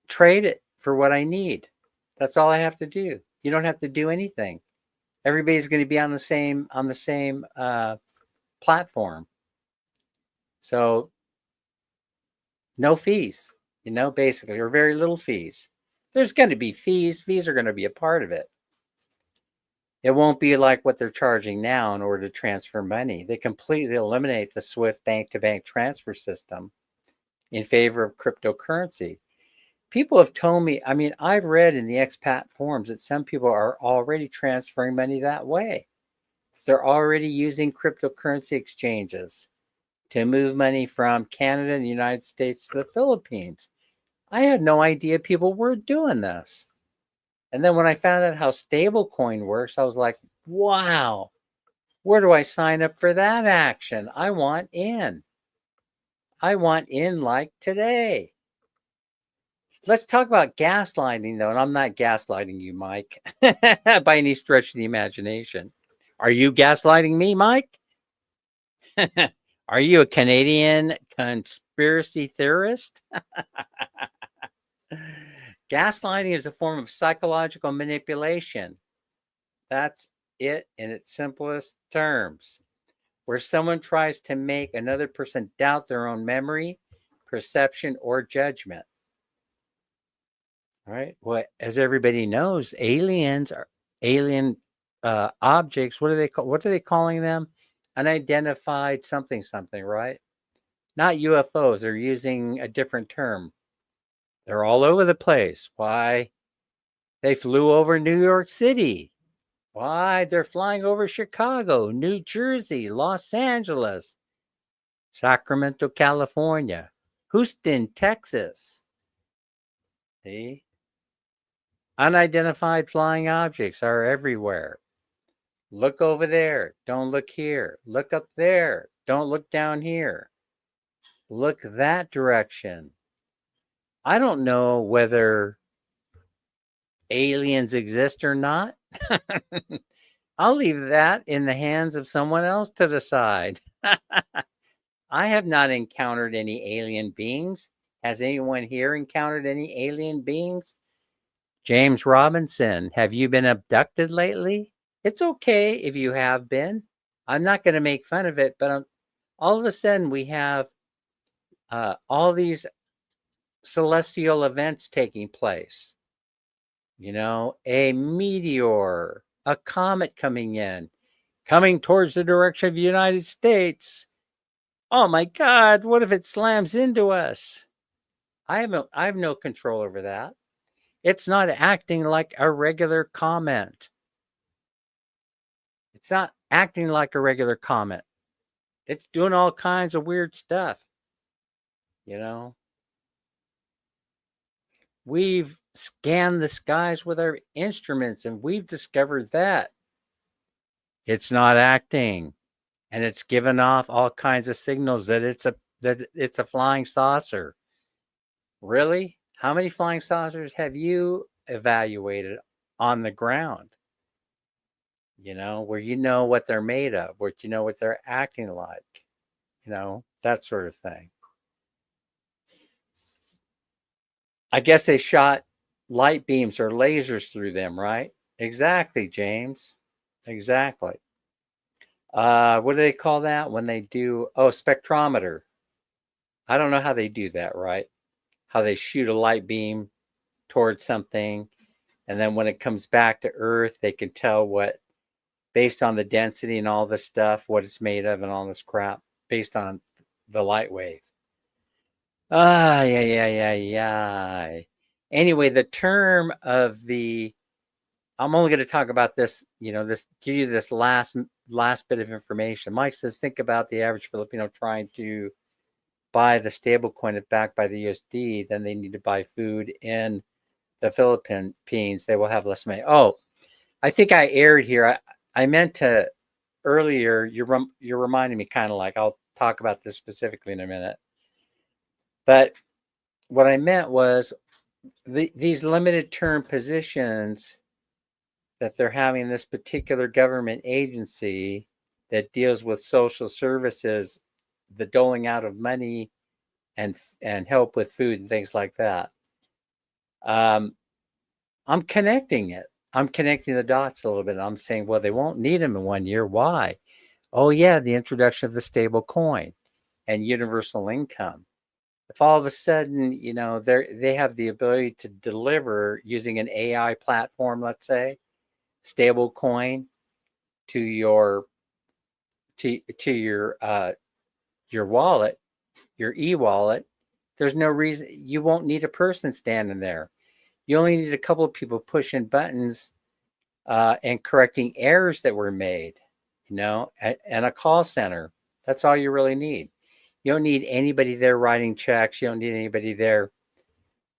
trade it for what I need. That's all I have to do. You don't have to do anything. Everybody's going to be on the same platform. So no fees, basically, or very little fees. There's going to be fees. Fees are going to be a part of it. It won't be like what they're charging now in order to transfer money. They completely eliminate the SWIFT bank-to-bank transfer system in favor of cryptocurrency. People have told me, I've read in the expat forums that some people are already transferring money that way. They're already using cryptocurrency exchanges to move money from Canada and the United States to the Philippines. I had no idea people were doing this. And then when I found out how stablecoin works, I was like, wow, where do I sign up for that action? I want in. I want in like today. Let's talk about gaslighting, though. And I'm not gaslighting you, Mike, by any stretch of the imagination. Are you gaslighting me, Mike? Are you a Canadian conspiracy theorist? Gaslighting is a form of psychological manipulation. That's it in its simplest terms, where someone tries to make another person doubt their own memory, perception, or judgment. All right. Well, as everybody knows, aliens are alien objects. What are they calling them? Unidentified something, right? Not UFOs. They're using a different term. They're all over the place. Why? They flew over New York City. Why? They're flying over Chicago, New Jersey, Los Angeles, Sacramento, California, Houston, Texas. See? Unidentified flying objects are everywhere. Look over there. Don't look here. Look up there. Don't look down here. Look that direction. I don't know whether aliens exist or not. I'll leave that in the hands of someone else to decide. I have not encountered any alien beings. Has anyone here encountered any alien beings? James Robinson, have you been abducted lately? It's okay if you have been. I'm not going to make fun of it, but all of a sudden we have all these celestial events taking place. A meteor, a comet coming towards the direction of the United States. Oh my God, what if it slams into us? I have no control over that. It's not acting like a regular comment. It's not acting like a regular comet. It's doing all kinds of weird stuff. We've scanned the skies with our instruments and we've discovered that it's not acting, and it's given off all kinds of signals that it's a flying saucer. Really? How many flying saucers have you evaluated on the ground? Where you know what they're made of, where you know what they're acting like, that sort of thing. I guess they shot light beams or lasers through them, right? Exactly, James. Exactly. What do they call that when they do? Oh, spectrometer. I don't know how they do that, right? How they shoot a light beam towards something, and then when it comes back to Earth, they can tell based on the density and all this stuff, what it's made of and all this crap based on the light wave. Yeah. Anyway, the term of I'm only going to talk about this, give you this last bit of information. Mike says, think about the average Filipino trying to buy the stable coin if backed by the USD, then they need to buy food in the Philippines. They will have less money. Oh, I think I erred here. I meant to earlier, you're reminding me kind of like, I'll talk about this specifically in a minute. But what I meant was these limited term positions that they're having this particular government agency that deals with social services, the doling out of money and help with food and things like that. I'm connecting it. I'm connecting the dots a little bit. I'm saying, well, they won't need them in 1 year. Why? Oh, yeah, the introduction of the stable coin and universal income. If all of a sudden, they have the ability to deliver using an AI platform, let's say, stable coin to your your wallet, your e-wallet, there's no reason you won't need a person standing there. You only need a couple of people pushing buttons and correcting errors that were made, and a call center. That's all you really need. You don't need anybody there writing checks. You don't need anybody there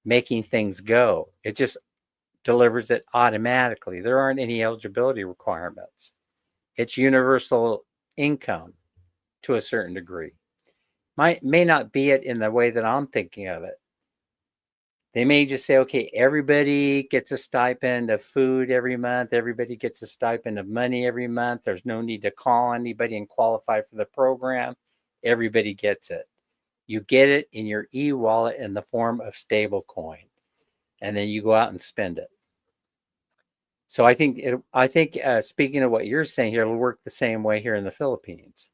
making things go. It just delivers it automatically. There aren't any eligibility requirements. It's universal income to a certain degree. May not be it in the way that I'm thinking of it. They may just say, okay, everybody gets a stipend of food every month. Everybody gets a stipend of money every month. There's no need to call anybody and qualify for the program. Everybody gets it. You get it in your e-wallet in the form of stable coin, and then you go out and spend it. So I think speaking of what you're saying here, it'll work the same way here in the Philippines.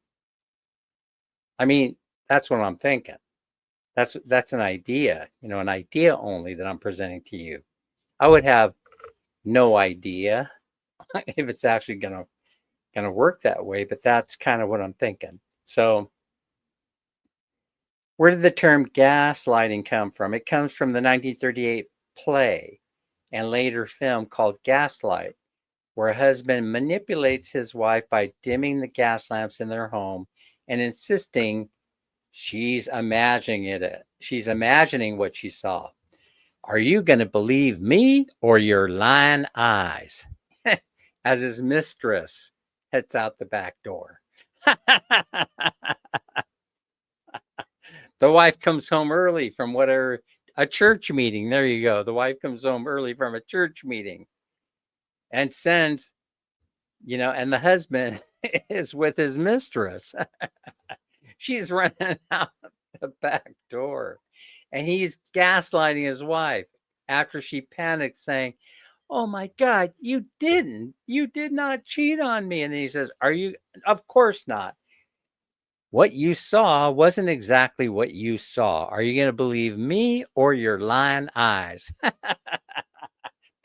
I mean, that's what I'm thinking. That's an idea, an idea only that I'm presenting to you. I would have no idea if it's actually gonna work that way, but that's kind of what I'm thinking. So where did the term gaslighting come from? It comes from the 1938 play and later film called Gaslight, where a husband manipulates his wife by dimming the gas lamps in their home and insisting she's imagining what she saw. Are you going to believe me or your lying eyes? As his mistress heads out the back door. The wife comes home early from a church meeting. There you go. The wife comes home early from a church meeting and sends, and the husband is with his mistress. She's running out the back door, and he's gaslighting his wife after she panics, saying, "Oh my God, you did not cheat on me." And then he says, "Are you? Of course not. What you saw wasn't exactly what you saw. Are you going to believe me or your lying eyes?"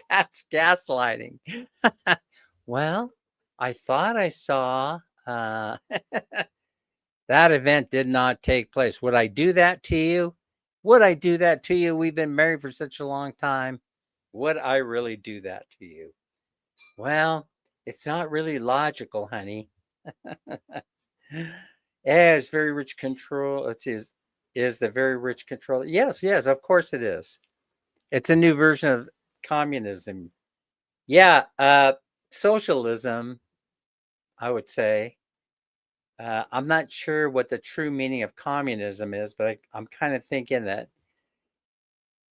That's gaslighting. Well, I thought I saw that event did not take place. Would I do that to you? Would I do that to you? We've been married for such a long time. Would I really do that to you? Well, it's not really logical, honey. Yeah, it's very rich control. Is the very rich control? Yes, of course it is. It's a new version of communism. Yeah, socialism, I would say. I'm not sure what the true meaning of communism is, but I'm kind of thinking that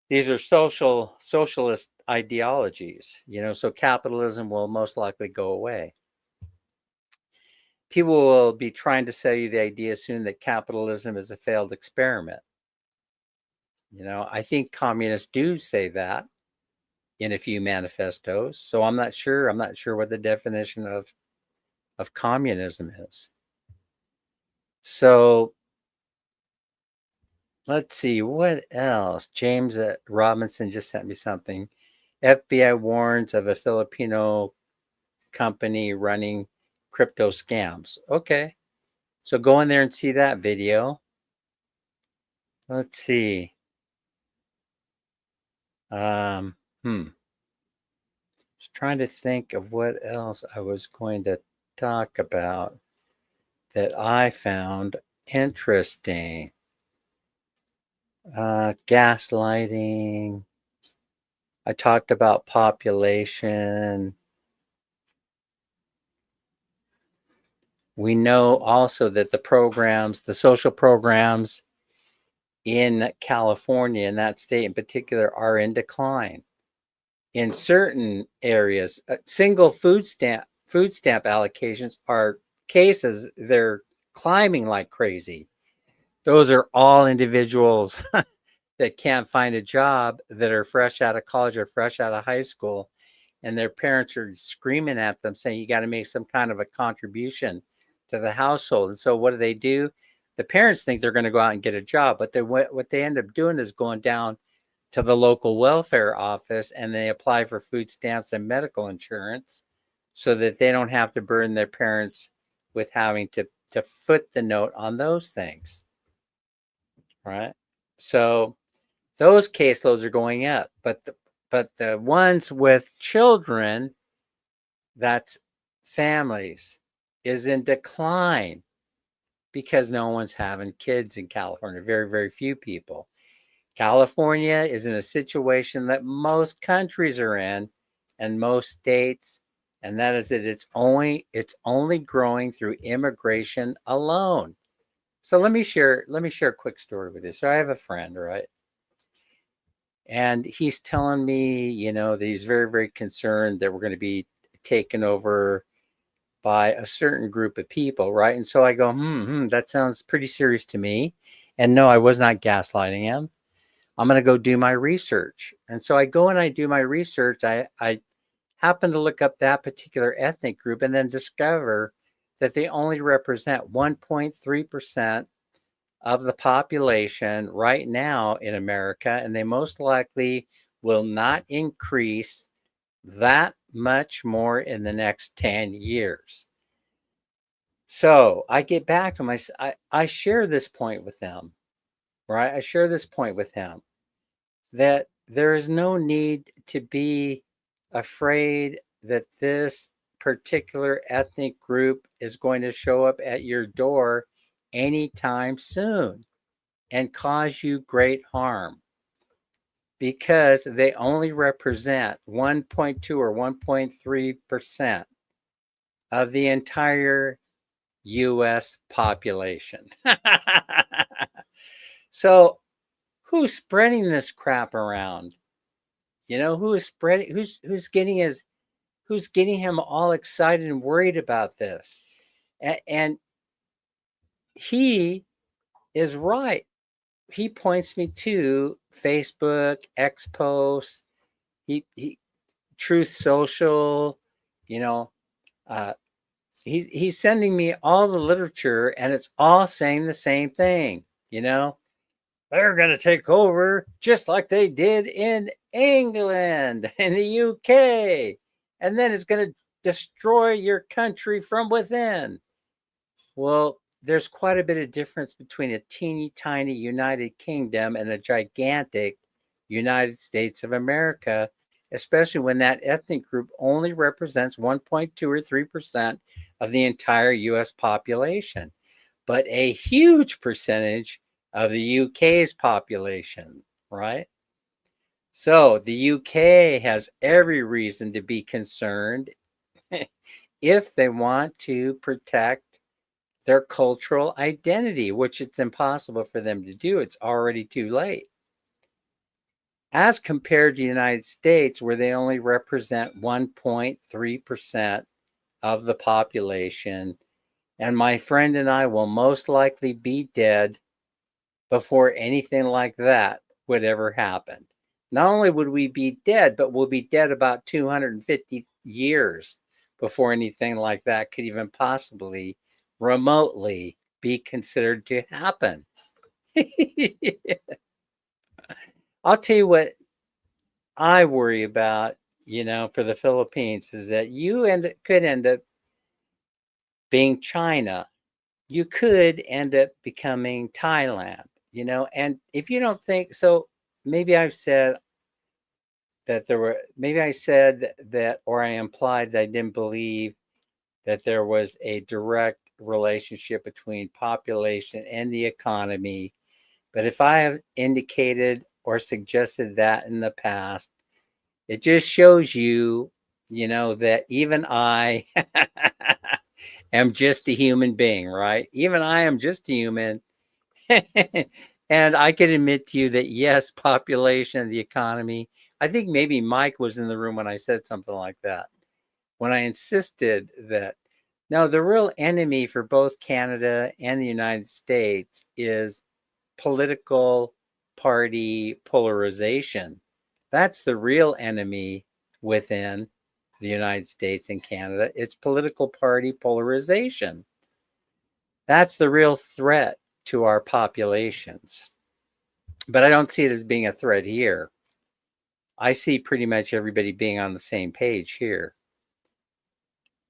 these are socialist ideologies, so capitalism will most likely go away. People will be trying to sell you the idea soon that capitalism is a failed experiment. I think communists do say that in a few manifestos. So I'm not sure what the definition of communism is. So let's see, what else? James Robinson just sent me something. FBI warns of a Filipino company running crypto scams. Okay. So go in there and see that video. Let's see. Just trying to think of what else I was going to talk about that I found interesting. Gaslighting. I talked about population. We know also that the social programs in California, in that state in particular, are in decline. In certain areas, single food stamp allocations are cases, they're climbing like crazy. Those are all individuals that can't find a job, that are fresh out of college or fresh out of high school, and their parents are screaming at them saying you got to make some kind of a contribution to the household. And so what do? The parents think they're going to go out and get a job, but what they end up doing is going down to the local welfare office and they apply for food stamps and medical insurance so that they don't have to burden their parents with having to foot the note on those things, right? So those caseloads are going up, but the ones with children, that's families, is in decline because no one's having kids in California. Very, very few people. California is in a situation that most countries are in and most states, and that is that it's only growing through immigration alone. So let me share a quick story with you. So I have a friend, right? And he's telling me, that he's very, very concerned that we're going to be taken over by a certain group of people, right? And so I go, that sounds pretty serious to me. And no, I was not gaslighting him. I'm going to go do my research. And so I go and I do my research. I happen to look up that particular ethnic group and then discover that they only represent 1.3% of the population right now in America, and they most likely will not increase that much more in the next 10 years. So I get back to I share this point with them, right? I share this point with him that there is no need to be afraid that this particular ethnic group is going to show up at your door anytime soon and cause you great harm, because they only represent 1.2 or 1.3% of the entire US population. So who's spreading this crap around? Who's getting him all excited and worried about this? And he is right. He points me to Facebook, X posts, he Truth Social, he's sending me all the literature and it's all saying the same thing, They're going to take over just like they did in England and the UK. And then it's going to destroy your country from within. Well, there's quite a bit of difference between a teeny tiny United Kingdom and a gigantic United States of America, especially when that ethnic group only represents 1.2 or 3% of the entire US population, but a huge percentage of the UK's population, right? So the UK has every reason to be concerned if they want to protect their cultural identity, which it's impossible for them to do. It's already too late. As compared to the United States, where they only represent 1.3% of the population, and my friend and I will most likely be dead before anything like that would ever happen. Not only would we be dead, but we'll be dead about 250 years before anything like that could even possibly remotely be considered to happen. I'll tell you what I worry about, for the Philippines is that you could end up being China. You could end up becoming Thailand, and if you don't think so, maybe I said that, or I implied that I didn't believe that there was a direct relationship between population and the economy. But if I have indicated or suggested that in the past, it just shows you, that even I am just a human being, right? Even I am just a human. And I can admit to you that, yes, population, the economy. I think maybe Mike was in the room when I said something like that, when I insisted that, no, the real enemy for both Canada and the United States is political party polarization. That's the real enemy within. the United States and Canada. It's political party polarization. That's the real threat to our populations. But I don't see it as being a threat here. I see pretty much everybody being on the same page here.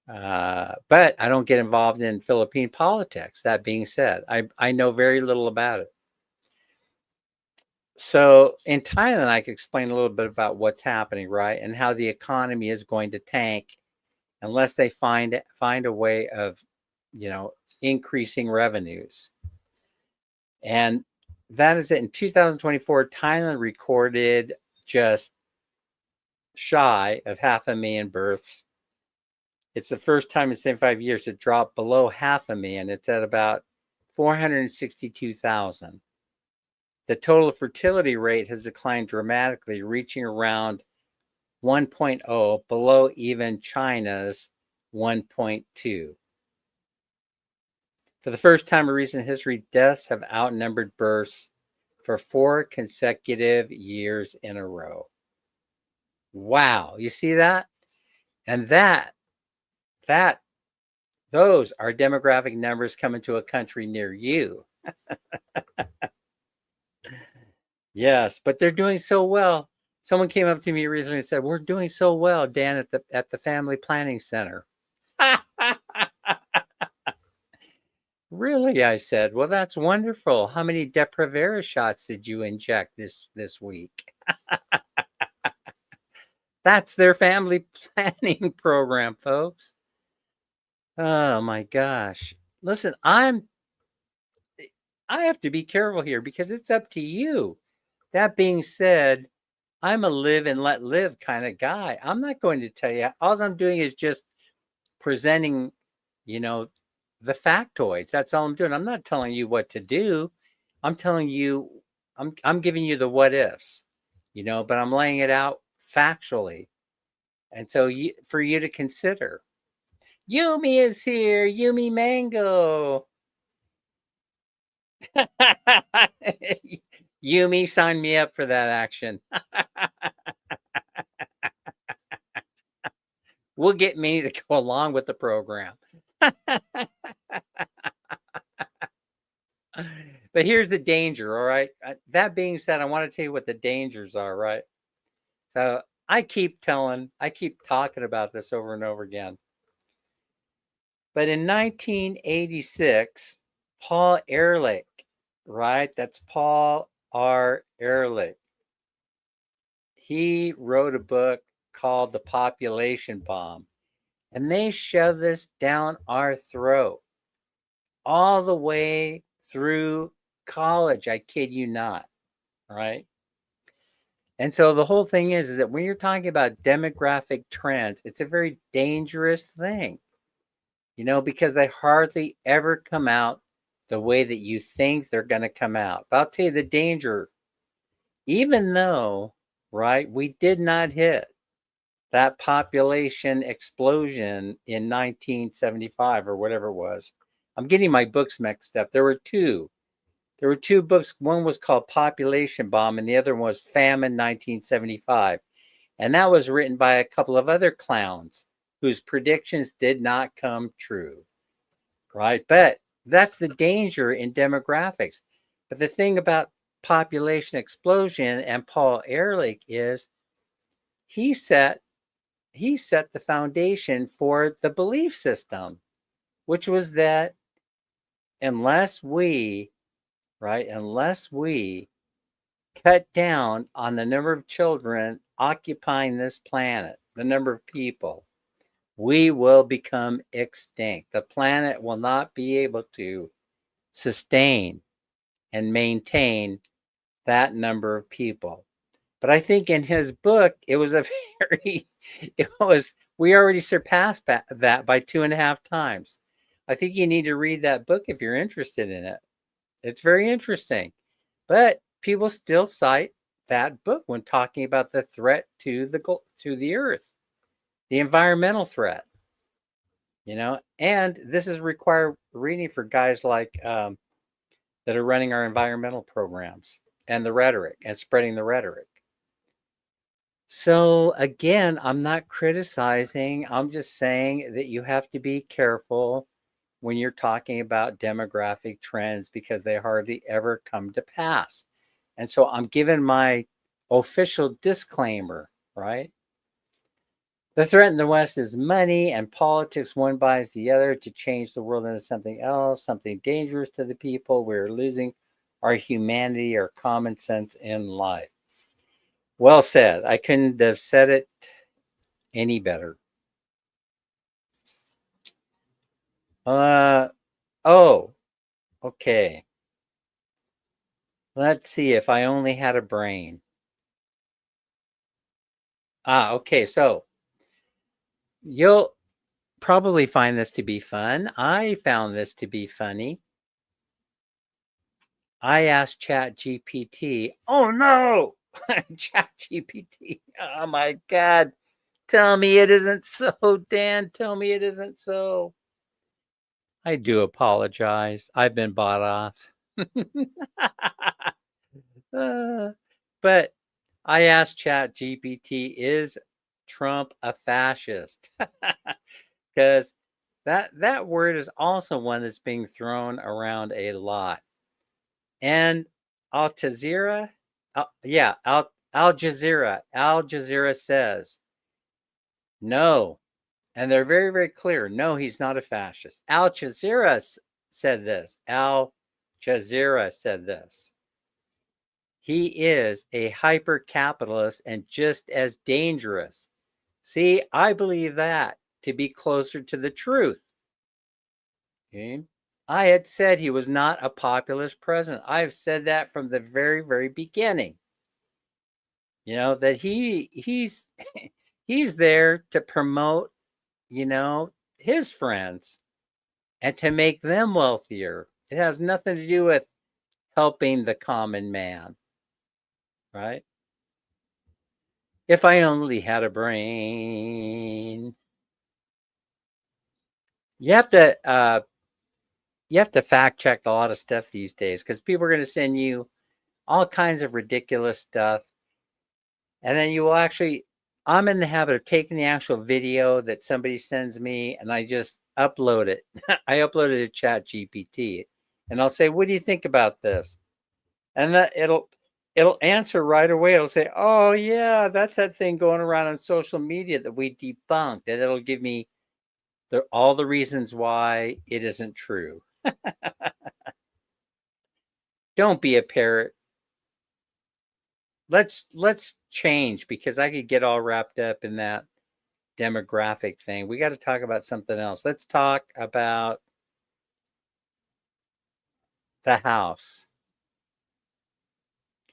But I don't get involved in Philippine politics. That being said, I know very little about it. So in Thailand, I could explain a little bit about what's happening, right? And how the economy is going to tank unless they find a way of, increasing revenues. And that is it. In 2024, Thailand recorded just shy of 500,000 births. It's the first time in 75 years it dropped below 500,000. It's at about 462,000. The total fertility rate has declined dramatically, reaching around 1.0, below even China's 1.2. For the first time in recent history, deaths have outnumbered births for 4 consecutive years in a row. Wow, you see that? And those are demographic numbers coming to a country near you. Yes, but they're doing so well. Someone came up to me recently and said, "We're doing so well, Dan, at the Family Planning Center." Really? I said. Well, that's wonderful. How many Depo-Provera shots did you inject this week? That's their family planning program, folks. Oh my gosh. Listen, I have to be careful here because it's up to you. That being said, I'm a live and let live kind of guy. I'm not going to tell you. All I'm doing is just presenting, the factoids. That's all I'm doing. I'm not telling you what to do. I'm telling you, I'm giving you the what ifs, but I'm laying it out factually. And so for you to consider. Yumi is here. Yumi Mango. Yumi, sign me up for that action. We'll get me to go along with the program. But here's the danger, all right? That being said, I want to tell you what the dangers are, right? So I keep talking about this over and over again. But in 1986, Paul Ehrlich, right? That's Paul R. Ehrlich. He wrote a book called The Population Bomb. And they shove this down our throat all the way through college. I kid you not, right? And so the whole thing is that when you're talking about demographic trends, it's a very dangerous thing, because they hardly ever come out the way that you think they're going to come out. But I'll tell you the danger, even though, right, we did not hit that population explosion in 1975 or whatever it was. I'm getting my books mixed up. There were two books. One was called Population Bomb and the other one was Famine 1975. And that was written by a couple of other clowns whose predictions did not come true, right? But that's the danger in demographics. But the thing about population explosion and Paul Ehrlich is he set the foundation for the belief system, which was that unless we cut down on the number of children occupying this planet, the number of people, we will become extinct. The planet will not be able to sustain and maintain that number of people. But I think in his book, we already surpassed that by 2.5 times. I think you need to read that book if you're interested in it. It's very interesting. But people still cite that book when talking about the threat to the earth, the environmental threat, and this is required reading for guys like that are running our environmental programs and the rhetoric and spreading the rhetoric. So again, I'm not criticizing. I'm just saying that you have to be careful when you're talking about demographic trends because they hardly ever come to pass. And so I'm giving my official disclaimer, right? The threat in the West is money and politics. One buys the other to change the world into something else, something dangerous to the people. We're losing our humanity, our common sense in life. Well said. I couldn't have said it any better. Uh oh, okay. Let's see if I only had a brain. Okay. So you'll probably find this to be fun. I found this to be funny. I asked Chat GPT, oh no, Chat GPT, oh my God, tell me it isn't so, Dan, tell me it isn't so. I do apologize. I've been bought off. But I asked Chat GPT, is Trump a fascist? Because that word is also one that's being thrown around a lot. And Al Jazeera, Al Jazeera says no, and they're very, very clear. No, he's not a fascist. Al Jazeera said this. Al Jazeera said this. He is a hyper capitalist and just as dangerous. See, I believe that to be closer to the truth. Okay. I had said he was not a populist president. I've said that from the very, very beginning. You know, that he's he's there to promote, his friends and to make them wealthier. It has nothing to do with helping the common man, right? If I only had a brain. You have to fact check a lot of stuff these days because people are going to send you all kinds of ridiculous stuff. And then you will actually, I'm in the habit of taking the actual video that somebody sends me and I just upload it. I upload it to Chat GPT and I'll say, what do you think about this? And it'll answer right away. It'll say, oh yeah, that's that thing going around on social media that we debunked. And it'll give me all the reasons why it isn't true. Don't be a parrot. Let's change because I could get all wrapped up in that demographic thing. We got to talk about something else. Let's talk about the house.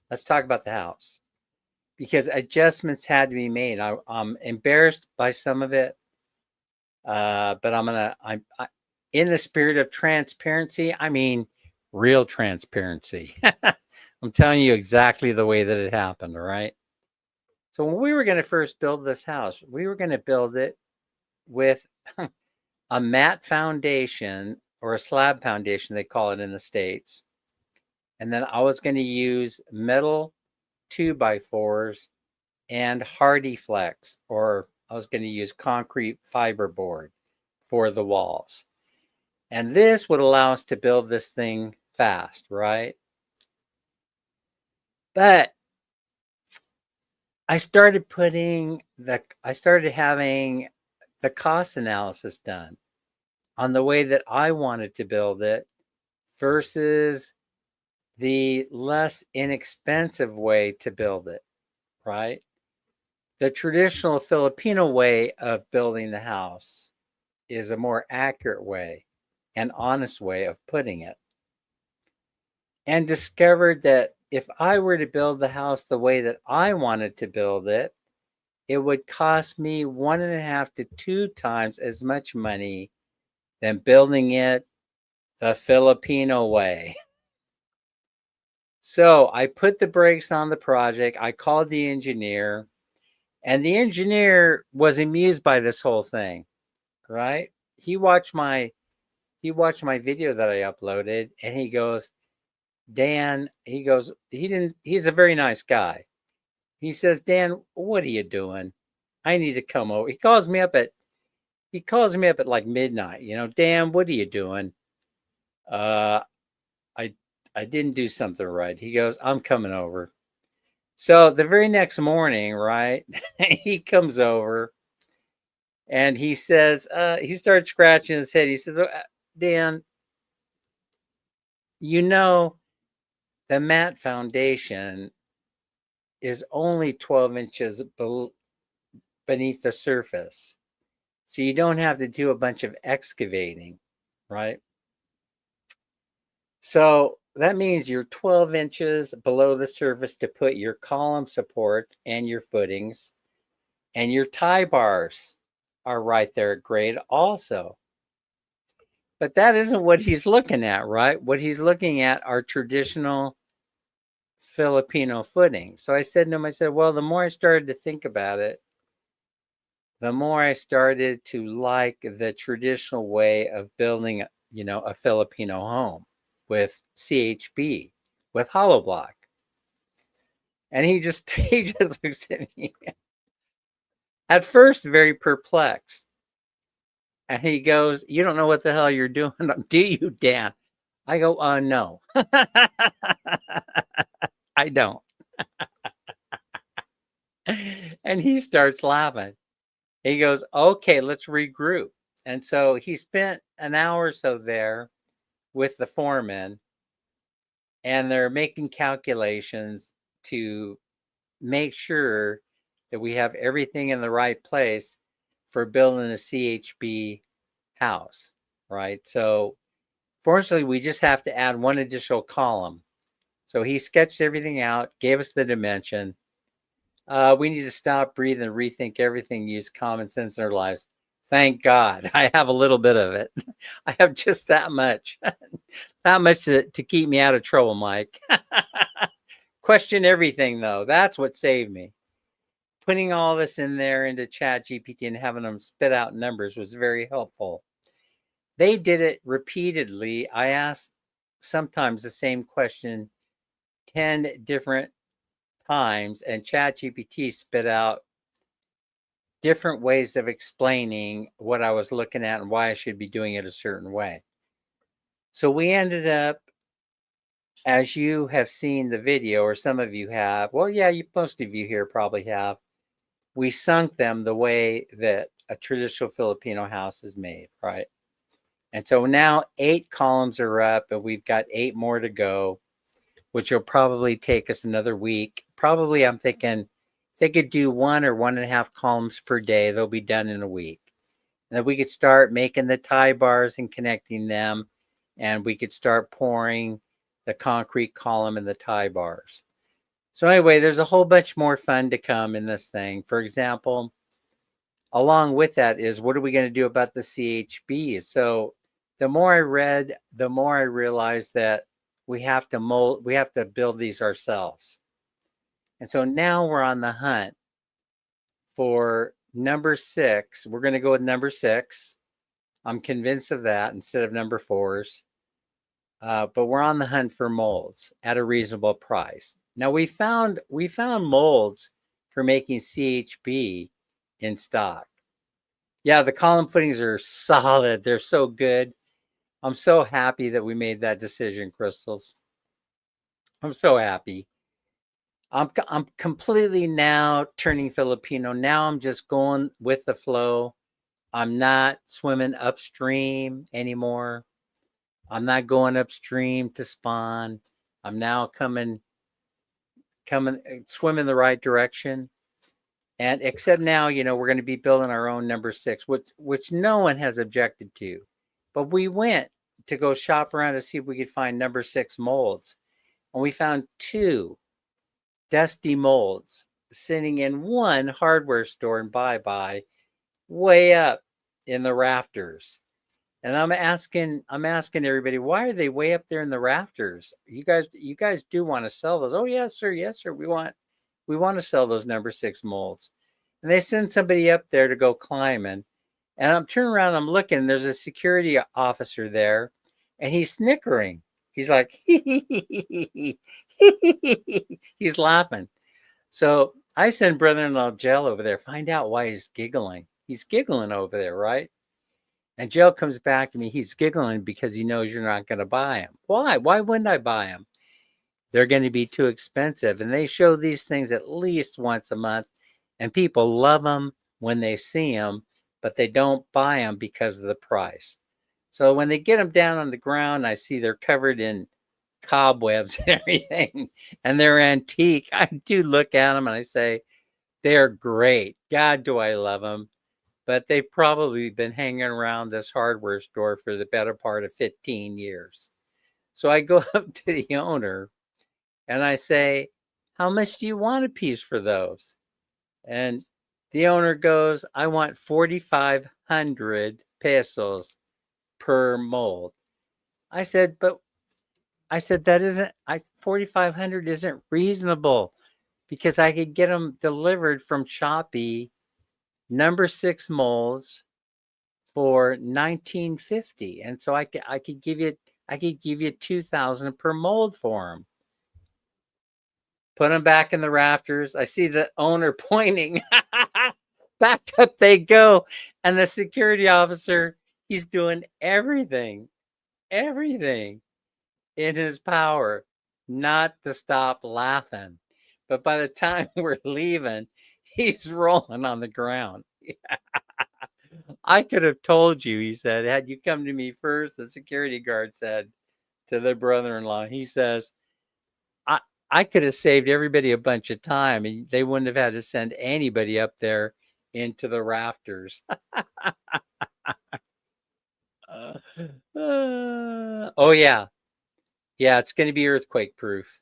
Let's talk about the house because adjustments had to be made. I'm embarrassed by some of it, but I'm in the spirit of transparency. I mean, real transparency. I'm telling you exactly the way that it happened. All right. So when we were going to first build this house, we were going to build it with a mat foundation or a slab foundation, they call it in the States. And then I was going to use metal 2x4s and Hardy Flex, or I was going to use concrete fiberboard for the walls. And this would allow us to build this thing fast, right? But I started having the cost analysis done on the way that I wanted to build it versus the less inexpensive way to build it, right? The traditional Filipino way of building the house is a more accurate way and honest way of putting it. And discovered that if I were to build the house the way that I wanted to build it, it would cost me 1.5 to 2 times as much money than building it the Filipino way. So I put the brakes on the project. I called the engineer, and the engineer was amused by this whole thing, right? He watched my video that I uploaded, and he goes, Dan, he's a very nice guy. He says, Dan, what are you doing? I need to come over. He calls me up at like midnight. Dan, what are you doing? Uh, I I didn't do something right. He goes, I'm coming over. So the very next morning, right, he comes over and he says, he starts scratching his head. He says, Dan, the mat foundation is only 12 inches beneath the surface. So you don't have to do a bunch of excavating, right? So that means you're 12 inches below the surface to put your column supports and your footings, and your tie bars are right there at grade also. But that isn't what he's looking at, right? What he's looking at are traditional Filipino footing. So I said to him, well, the more I started to think about it, the more I started to like the traditional way of building, a Filipino home with CHB, with hollow block. And he just looks at me, at first very perplexed. And he goes, you don't know what the hell you're doing, do you, Dan? I go, no. I don't. And he starts laughing. He goes, okay, let's regroup. And so he spent an hour or so there with the foreman, and they're making calculations to make sure that we have everything in the right place for building a CHB house, right? So fortunately, we just have to add one additional column. So he sketched everything out, gave us the dimension. We need to stop, breathe, and rethink everything, use common sense in our lives. Thank God I have a little bit of it. I have just that much, that much to keep me out of trouble, Mike. Question everything, though. That's what saved me. Putting all this in there into ChatGPT and having them spit out numbers was very helpful. They did it repeatedly. I asked sometimes the same question 10 different times, and ChatGPT spit out different ways of explaining what I was looking at and why I should be doing it a certain way. So we ended up, as you have seen the video, or some of you have, well, yeah, most of you here probably have, we sunk them the way that a traditional Filipino house is made, right? And so now 8 columns are up, and we've got 8 more to go, which will probably take us another week. Probably, I'm thinking, if they could do 1 or 1.5 columns per day, they'll be done in a week. And then we could start making the tie bars and connecting them, and we could start pouring the concrete column and the tie bars. So anyway, there's a whole bunch more fun to come in this thing. For example, along with that is, what are we going to do about the CHB? So the more I read, the more I realized that we have to build these ourselves. And so now we're on the hunt for number 6. We're going to go with number 6. I'm convinced of that instead of number 4s. But we're on the hunt for molds at a reasonable price. Now we found molds for making CHB in stock. Yeah, the column footings are solid. They're so good. I'm so happy that we made that decision, Crystals. I'm so happy. I'm completely now turning Filipino. Now I'm just going with the flow. I'm not swimming upstream anymore. I'm not going upstream to spawn. I'm now coming swimming the right direction. And except now, we're going to be building our own number 6, which no one has objected to. But we went to go shop around to see if we could find number 6 molds. And we found 2 dusty molds sitting in one hardware store in Bye way up in the rafters. And I'm asking everybody, why are they way up there in the rafters? You guys do want to sell those? Oh, yes, sir. Yes, sir. We want to sell those number 6 molds. And they send somebody up there to go climbing. And I'm turning around, I'm looking, there's a security officer there, and he's snickering. He's like, he's laughing. So I send brother-in-law Jill over there. Find out why he's giggling. He's giggling over there, right? And Jill comes back to me. He's giggling because he knows you're not going to buy him. Why? Why wouldn't I buy him? They're going to be too expensive. And they show these things at least once a month. And people love them when they see them, but they don't buy them because of the price. So when they get them down on the ground, I see they're covered in cobwebs and everything, and they're antique. I do look at them and I say, they're great. God, do I love them. But they've probably been hanging around this hardware store for the better part of 15 years. So I go up to the owner and I say, how much do you want a piece for those? And the owner goes, I want 4,500 pesos per mold. I said, that isn't, 4,500 isn't reasonable because I could get them delivered from Shopee, number 6 molds for 1950. And so I could give you 2,000 per mold for them. Put them back in the rafters. I see the owner pointing. Back up they go. And the security officer, he's doing everything in his power not to stop laughing. But by the time we're leaving, he's rolling on the ground. I could have told you, he said, had you come to me first, the security guard said to the brother-in-law, he says, I could have saved everybody a bunch of time and they wouldn't have had to send anybody up there into the rafters. Oh, yeah. Yeah, it's going to be earthquake proof.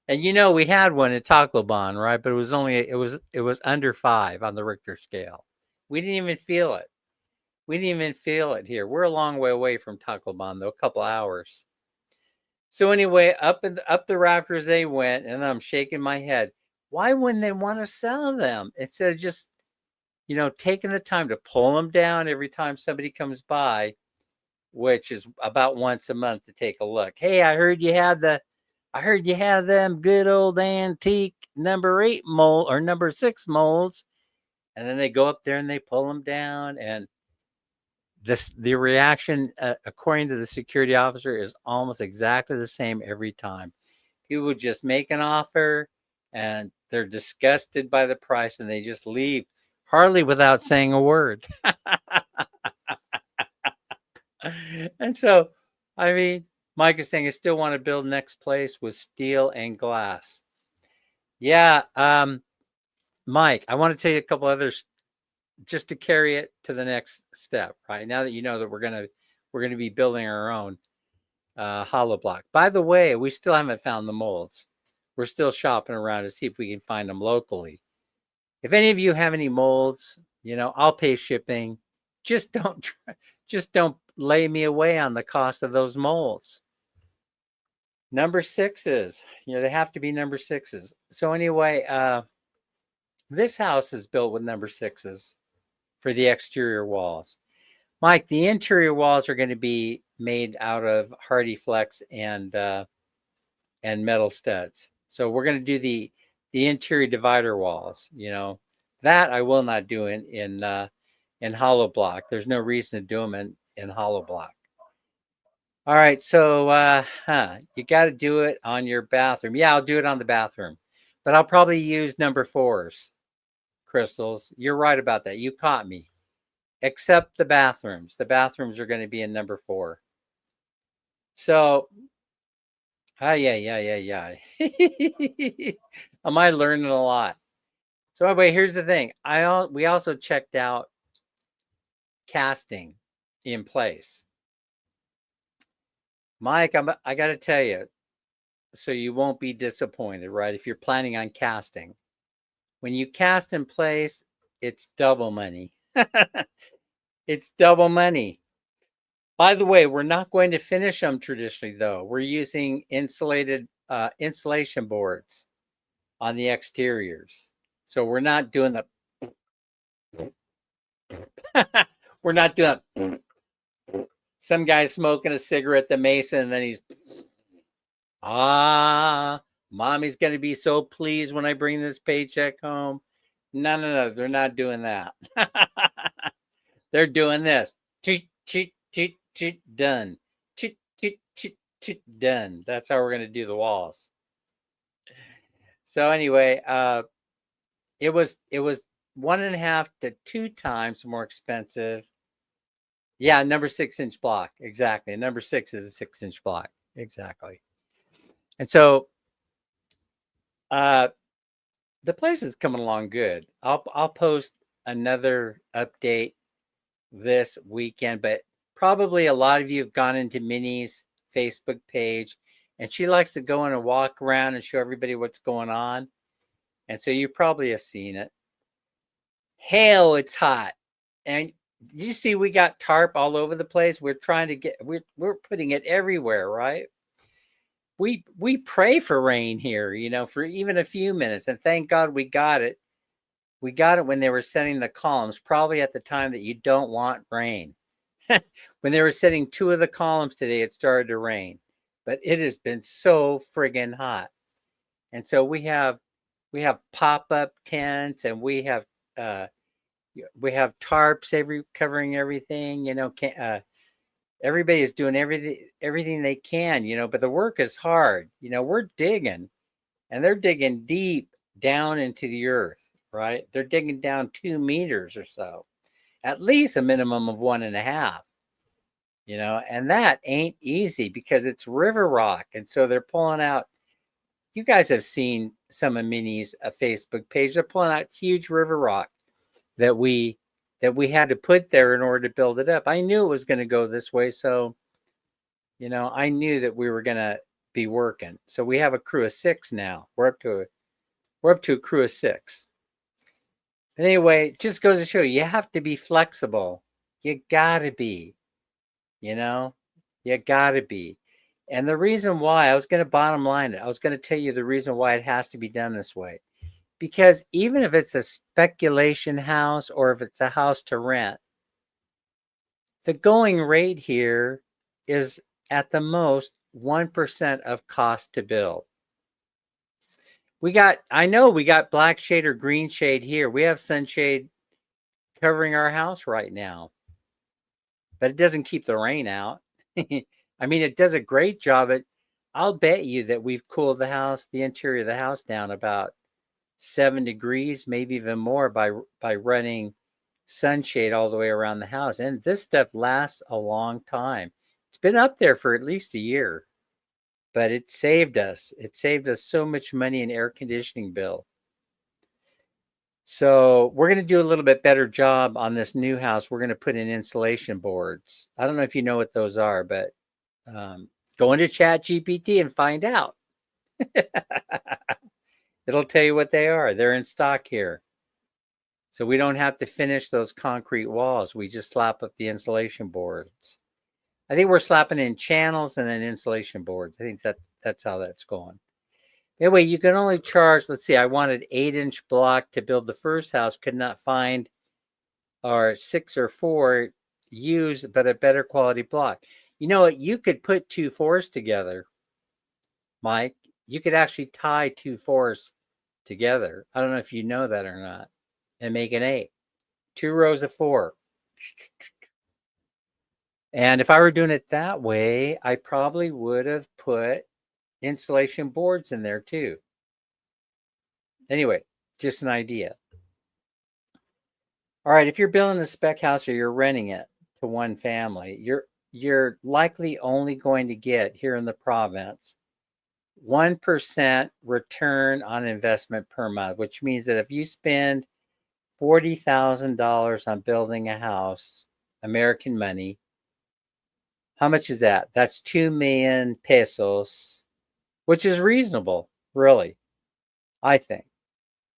And we had one at Tacloban, right? But it was under 5 on the Richter scale. We didn't even feel it. We didn't even feel it here. We're a long way away from Tacloban, though, a couple hours. So anyway, up the rafters they went, and I'm shaking my head. Why wouldn't they want to sell them instead of just, taking the time to pull them down every time somebody comes by, which is about once a month to take a look. Hey, I heard you had them good old antique number 8 mold or number 6 molds, and then they go up there and they pull them down, and the reaction, according to the security officer, is almost exactly the same every time. People just make an offer, and they're disgusted by the price, and they just leave, hardly without saying a word. And so, I mean, Mike is saying, I still want to build next place with steel and glass. Yeah, Mike, I want to tell you a couple others just to carry it to the next step, right? Now that you know that we're gonna be building our own hollow block. By the way, we still haven't found the molds. We're still shopping around to see if we can find them locally. If any of you have any molds, I'll pay shipping. Just don't lay me away on the cost of those molds. Number 6s, they have to be number 6s. So anyway, this house is built with number 6s for the exterior walls. Mike, the interior walls are going to be made out of Hardy Flex and metal studs. So we're going to do the interior divider walls. That I will not do in hollow block. There's no reason to do them in hollow block. All right, so you got to do it on your bathroom. Yeah, I'll do it on the bathroom, but I'll probably use number 4s. Crystals, you're right about that. You caught me. Except the bathrooms. The bathrooms are going to be in number 4. So, yeah. Am I learning a lot? So anyway, here's the thing. We also checked out casting in place. Mike, I got to tell you, so you won't be disappointed, right? If you're planning on casting. When you cast in place, it's double money. It's double money. By the way, we're not going to finish them traditionally, though. We're using insulation boards on the exteriors. So we're not doing we're not doing some guy smoking a cigarette, the Mason, and then he's Mommy's going to be so pleased when I bring this paycheck home. No. They're not doing that. They're doing this. Cheat, cheat, cheat, cheat, done. Cheat, cheat, cheat, cheat, done. That's how we're going to do the walls. So anyway, it was 1.5 to 2 times more expensive. Yeah, number 6-inch block. Exactly. Number 6 is a 6-inch block. Exactly. And so the place is coming along good. I'll post another update this weekend, but probably a lot of you have gone into Minnie's Facebook page, and she likes to go in and walk around and show everybody what's going on. And so you probably have seen it. Hell, it's hot. And you see we got tarp all over the place. We're trying to get we're putting it everywhere, right? We pray for rain here, for even a few minutes, and thank God we got it. We got it when they were setting the columns, probably at the time that you don't want rain. When they were setting 2 of the columns today, it started to rain, but it has been so friggin' hot. And so we have pop-up tents, and we have tarps covering everything. Everybody is doing everything they can, but the work is hard. We're digging, and they're digging deep down into the earth, right? They're digging down 2 meters or so, at least a minimum of 1.5, and that ain't easy because it's river rock. And so they're pulling out, you guys have seen some of Minnie's Facebook page. They're pulling out huge river rock that we had to put there in order to build it up. I knew it was going to go this way. So, I knew that we were going to be working. So we have a crew of 6 now. We're up to a crew of 6. But anyway, it just goes to show you have to be flexible. You gotta be, you gotta be. And the reason why, I was going to bottom line it. I was going to tell you the reason why it has to be done this way. Because even if it's a speculation house or if it's a house to rent, the going rate here is at the most 1% of cost to build. I know we got black shade or green shade here. We have sunshade covering our house right now, but it doesn't keep the rain out. I mean, it does a great job. I'll bet you that we've cooled the interior of the house down about 7 degrees, maybe even more by running sunshade all the way around the house. And this stuff lasts a long time. It's been up there for at least a year, but it saved us. It saved us so much money in air conditioning bill. So we're going to do a little bit better job on this new house. We're going to put in insulation boards. I don't know if you know what those are, but go into ChatGPT and find out. It'll tell you what they are. They're in stock here. So we don't have to finish those concrete walls. We just slap up the insulation boards. I think we're slapping in channels and then insulation boards. I think that's how that's going. Anyway, you can only charge, let's see, I wanted 8-inch block to build the first house. Could not find our 6 or 4 used, but a better quality block. You know what? You could put 2 4s together, Mike. You could actually tie 2 4s together. I don't know if you know that or not. And make an 8. 2 rows of 4. And if I were doing it that way, I probably would have put insulation boards in there too. Anyway, just an idea. All right, if you're building a spec house or you're renting it to one family, you're likely only going to get here in the province 1% return on investment per month, which means that if you spend $40,000 on building a house, American money, how much is that? That's 2 million pesos, which is reasonable, really, I think.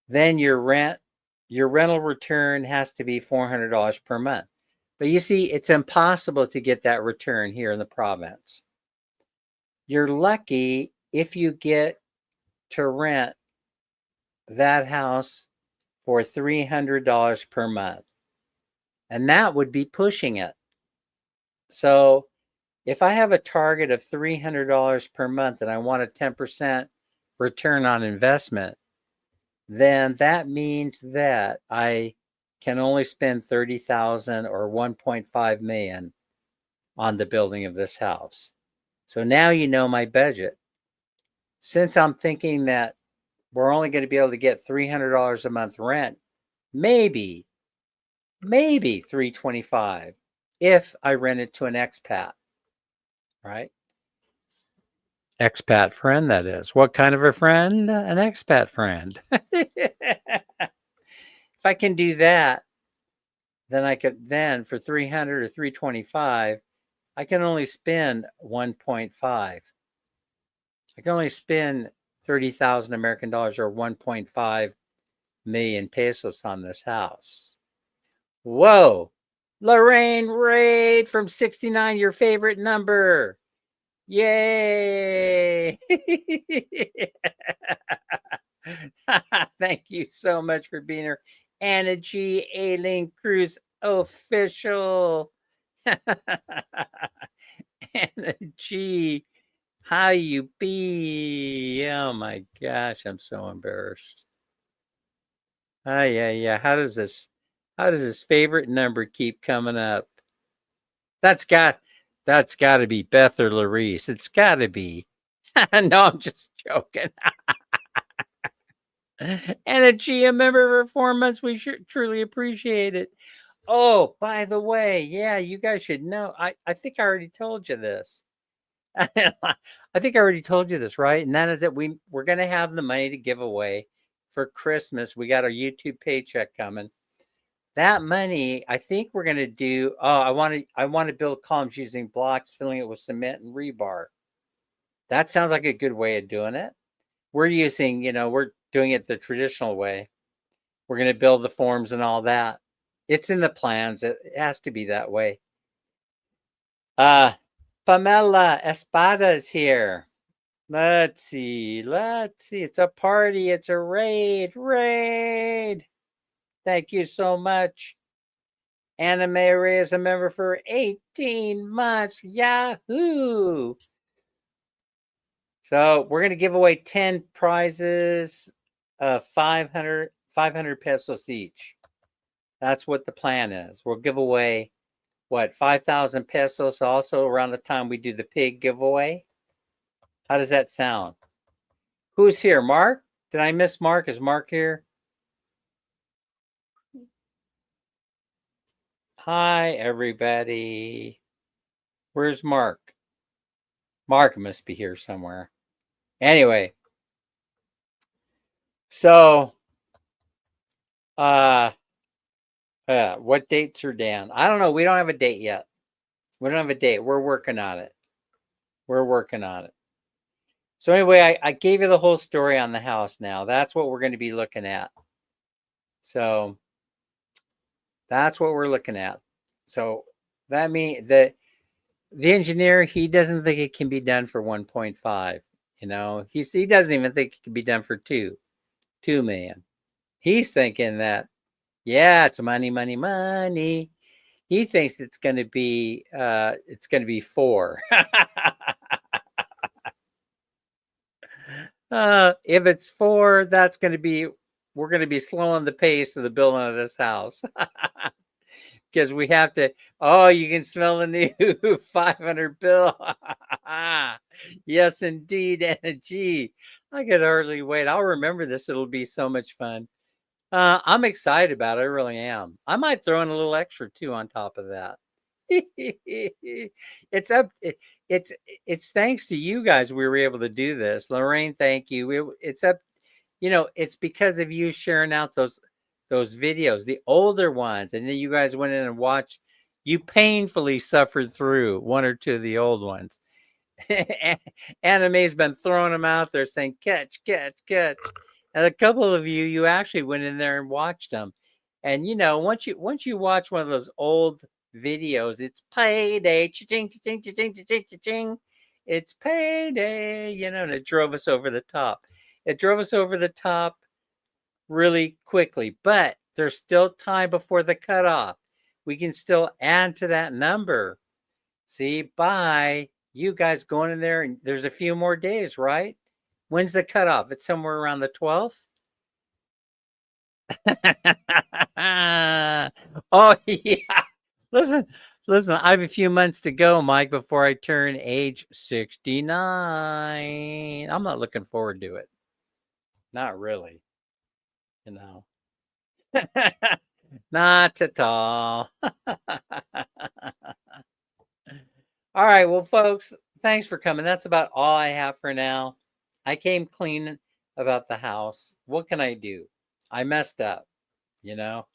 Then your rental return has to be $400 per month. But you see, it's impossible to get that return here in the province. You're lucky if you get to rent that house for $300 per month. And that would be pushing it. So if I have a target of $300 per month and I want a 10% return on investment, then that means that I can only spend 30,000 or 1.5 million on the building of this house. So now you know my budget. Since I'm thinking that we're only going to be able to get $300 a month rent, maybe $325 if I rent it to an expat, right? Expat friend, that is. What kind of a friend? An expat friend. If I can do that, then I could, then for 300 or 325, I can only spend 1.5. I can only spend 30,000 American dollars or 1.5 million pesos on this house. Whoa. Lorraine Raid from 69, your favorite number. Yay. Thank you so much for being here. Anna G. Aileen Cruz official. Anna G. How you be? Oh my gosh, I'm so embarrassed. Yeah. How does this favorite number keep coming up? That's got to be Beth or Larice. It's got to be. No, I'm just joking. Energy, a member for 4 months. We should truly appreciate it. Oh, by the way, yeah, you guys should know. I think I already told you this. I think I already told you this, right? And that is that we're going to have the money to give away for Christmas. We got our YouTube paycheck coming. That money, I think we're going to do. Oh, I want to build columns using blocks, filling it with cement and rebar. That sounds like a good way of doing it. We're doing it the traditional way. We're going to build the forms and all that. It's in the plans. It has to be that way. Pamela Espada is here. Let's see. It's a party. It's a raid. Thank you so much. Anna Mary is a member for 18 months. Yahoo! So we're going to give away 10 prizes of 500 pesos each. That's what the plan is. We'll give away, 5,000 pesos also around the time we do the pig giveaway. How does that sound? Who's here? Mark? Did I miss Mark? Is Mark here? Hi, everybody. Where's Mark? Mark must be here somewhere. Anyway, so what dates are down? I don't know. We don't have a date yet. We don't have a date. We're working on it. So anyway, I gave you the whole story on the house now. That's what we're going to be looking at. So that's what we're looking at. So that means that the engineer, he doesn't think it can be done for 1.5. He doesn't even think it can be done for 2 million. He's thinking that, yeah, it's money. He thinks it's going to be 4. If it's 4, we're going to be slowing the pace of the building of this house. Because we have to, you can smell the new 500 bill. Yes, indeed, Anna G. I could hardly wait. I'll remember this. It'll be so much fun. I'm excited about it. I really am. I might throw in a little extra too on top of that. It's thanks to you guys we were able to do this. Lorraine, thank you. It's because of you sharing out those videos, the older ones, and then you guys went in and watched. You painfully suffered through 1 or 2 of the old ones. Anime's been throwing them out there saying catch. And a couple of you actually went in there and watched them. And once you watch one of those old videos, it's payday, cha-ching, cha-ching, cha-ching, cha-ching, cha-ching. It's payday, and it drove us over the top. It drove us over the top really quickly, but there's still time before the cutoff. We can still add to that number. See, bye. You guys going in there, and there's a few more days, right? When's the cutoff? It's somewhere around the 12th. Oh yeah. Listen, I have a few months to go, Mike, before I turn age 69. I'm not looking forward to it. Not really, you know. Not at all. All right, well, folks, thanks for coming. That's about all I have for now. I came clean about the house. What can I do? I messed up, you know?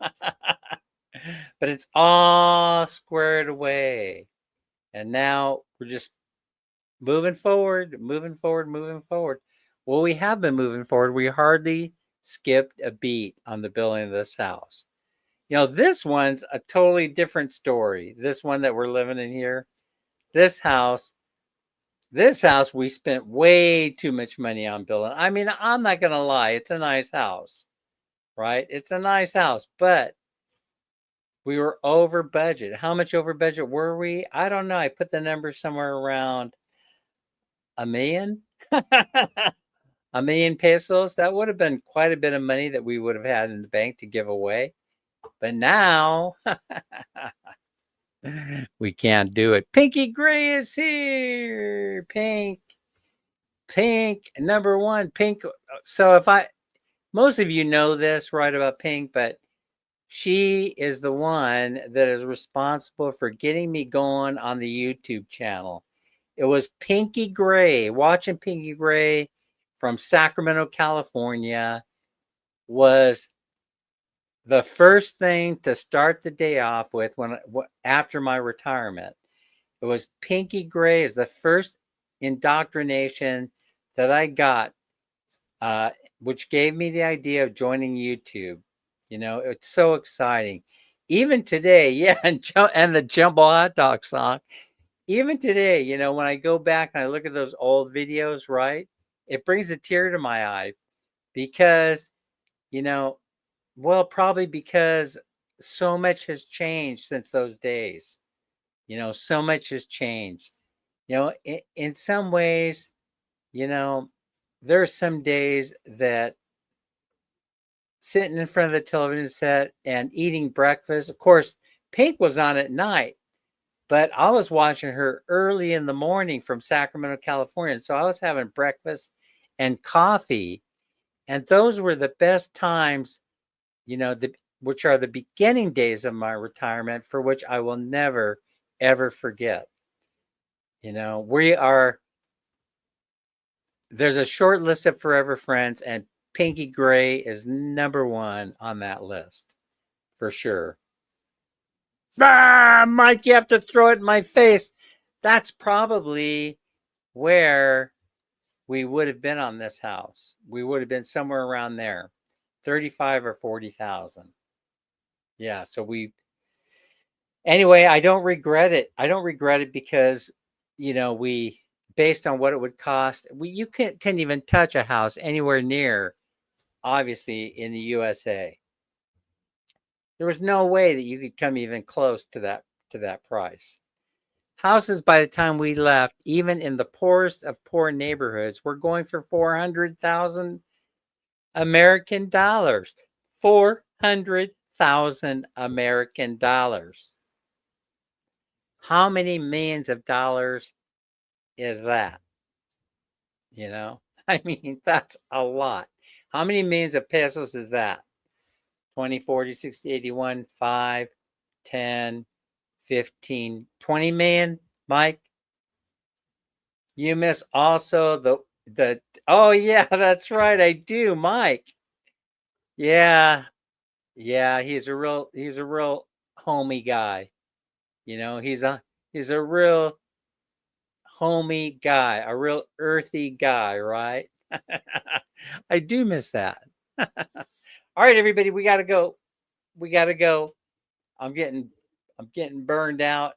But it's all squared away. And now we're just moving forward, moving forward, moving forward. Well, we have been moving forward. We hardly skipped a beat on the building of this house. You know, this one's a totally different story. This one that we're living in here, this house, we spent way too much money on building. I mean, I'm not going to lie. It's a nice house, right? It's a nice house, but we were over budget. How much over budget were we? I don't know. I put the number somewhere around $1 million. $1 million pesos. That would have been quite a bit of money that we would have had in the bank to give away. But now we can't do it. Pinky Gray is here. Pink, number one, Pink. So most of you know this, right, about Pink, but she is the one that is responsible for getting me going on the YouTube channel. It was Pinky Gray. Watching Pinky Gray from Sacramento, California was the first thing to start the day off with after my retirement. It was Pinky Gray is the first indoctrination that I got, which gave me the idea of joining YouTube. You know, it's so exciting. Even today, yeah, and the Jumbo Hot Dog song. Even today, you know, when I go back and I look at those old videos, right, it brings a tear to my eye because, you know, well, probably because so much has changed since those days. You know, so much has changed. You know, in some ways, you know, there are some days that sitting in front of the television set and eating breakfast, of course, Pink was on at night, but I was watching her early in the morning from Sacramento, California. So I was having breakfast and coffee. And those were the best times, you know, which are the beginning days of my retirement, for which I will never, ever forget. You know, there's a short list of forever friends, and Pinky Gray is number one on that list for sure. Ah, Mike, you have to throw it in my face. That's probably where we would have been on this house. We would have been somewhere around there, 35 or 40,000. Yeah. So anyway, I don't regret it. I don't regret it because, you know, based on what it would cost, you couldn't even touch a house anywhere near, obviously, in the USA. There was no way that you could come even close to that price. Houses, by the time we left, even in the poorest of poor neighborhoods, were going for 400,000 American dollars. 400,000 American dollars. How many millions of dollars is that? You know, I mean, that's a lot. How many millions of pesos is that? 20, 40, 60, 81, 5, 10, 15, 20 million, Mike? You miss also oh yeah, that's right, I do, Mike. Yeah, yeah, he's a real homey guy. You know, he's a real homey guy, a real earthy guy, right? I do miss that. All right, everybody, we gotta go. We gotta go. I'm getting burned out.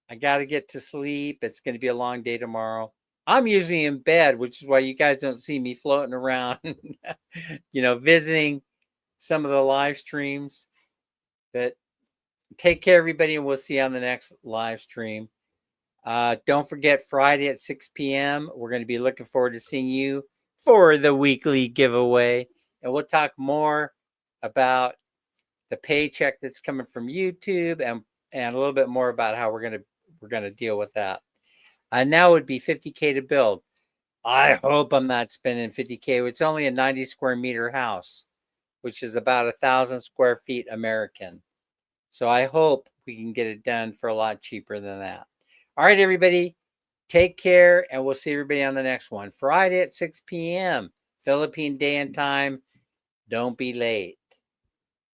I gotta get to sleep. It's gonna be a long day tomorrow. I'm usually in bed, which is why you guys don't see me floating around, you know, visiting some of the live streams. But take care, everybody, and we'll see you on the next live stream. Don't forget Friday at 6 p.m. We're going to be looking forward to seeing you for the weekly giveaway. And we'll talk more about the paycheck that's coming from YouTube and a little bit more about how we're gonna deal with that. Now it would be 50K to build. I hope I'm not spending 50K. It's only a 90 square meter house, which is about 1,000 square feet American. So I hope we can get it done for a lot cheaper than that. All right, everybody, take care, and we'll see everybody on the next one. Friday at 6 p.m. Philippine day and time. Don't be late.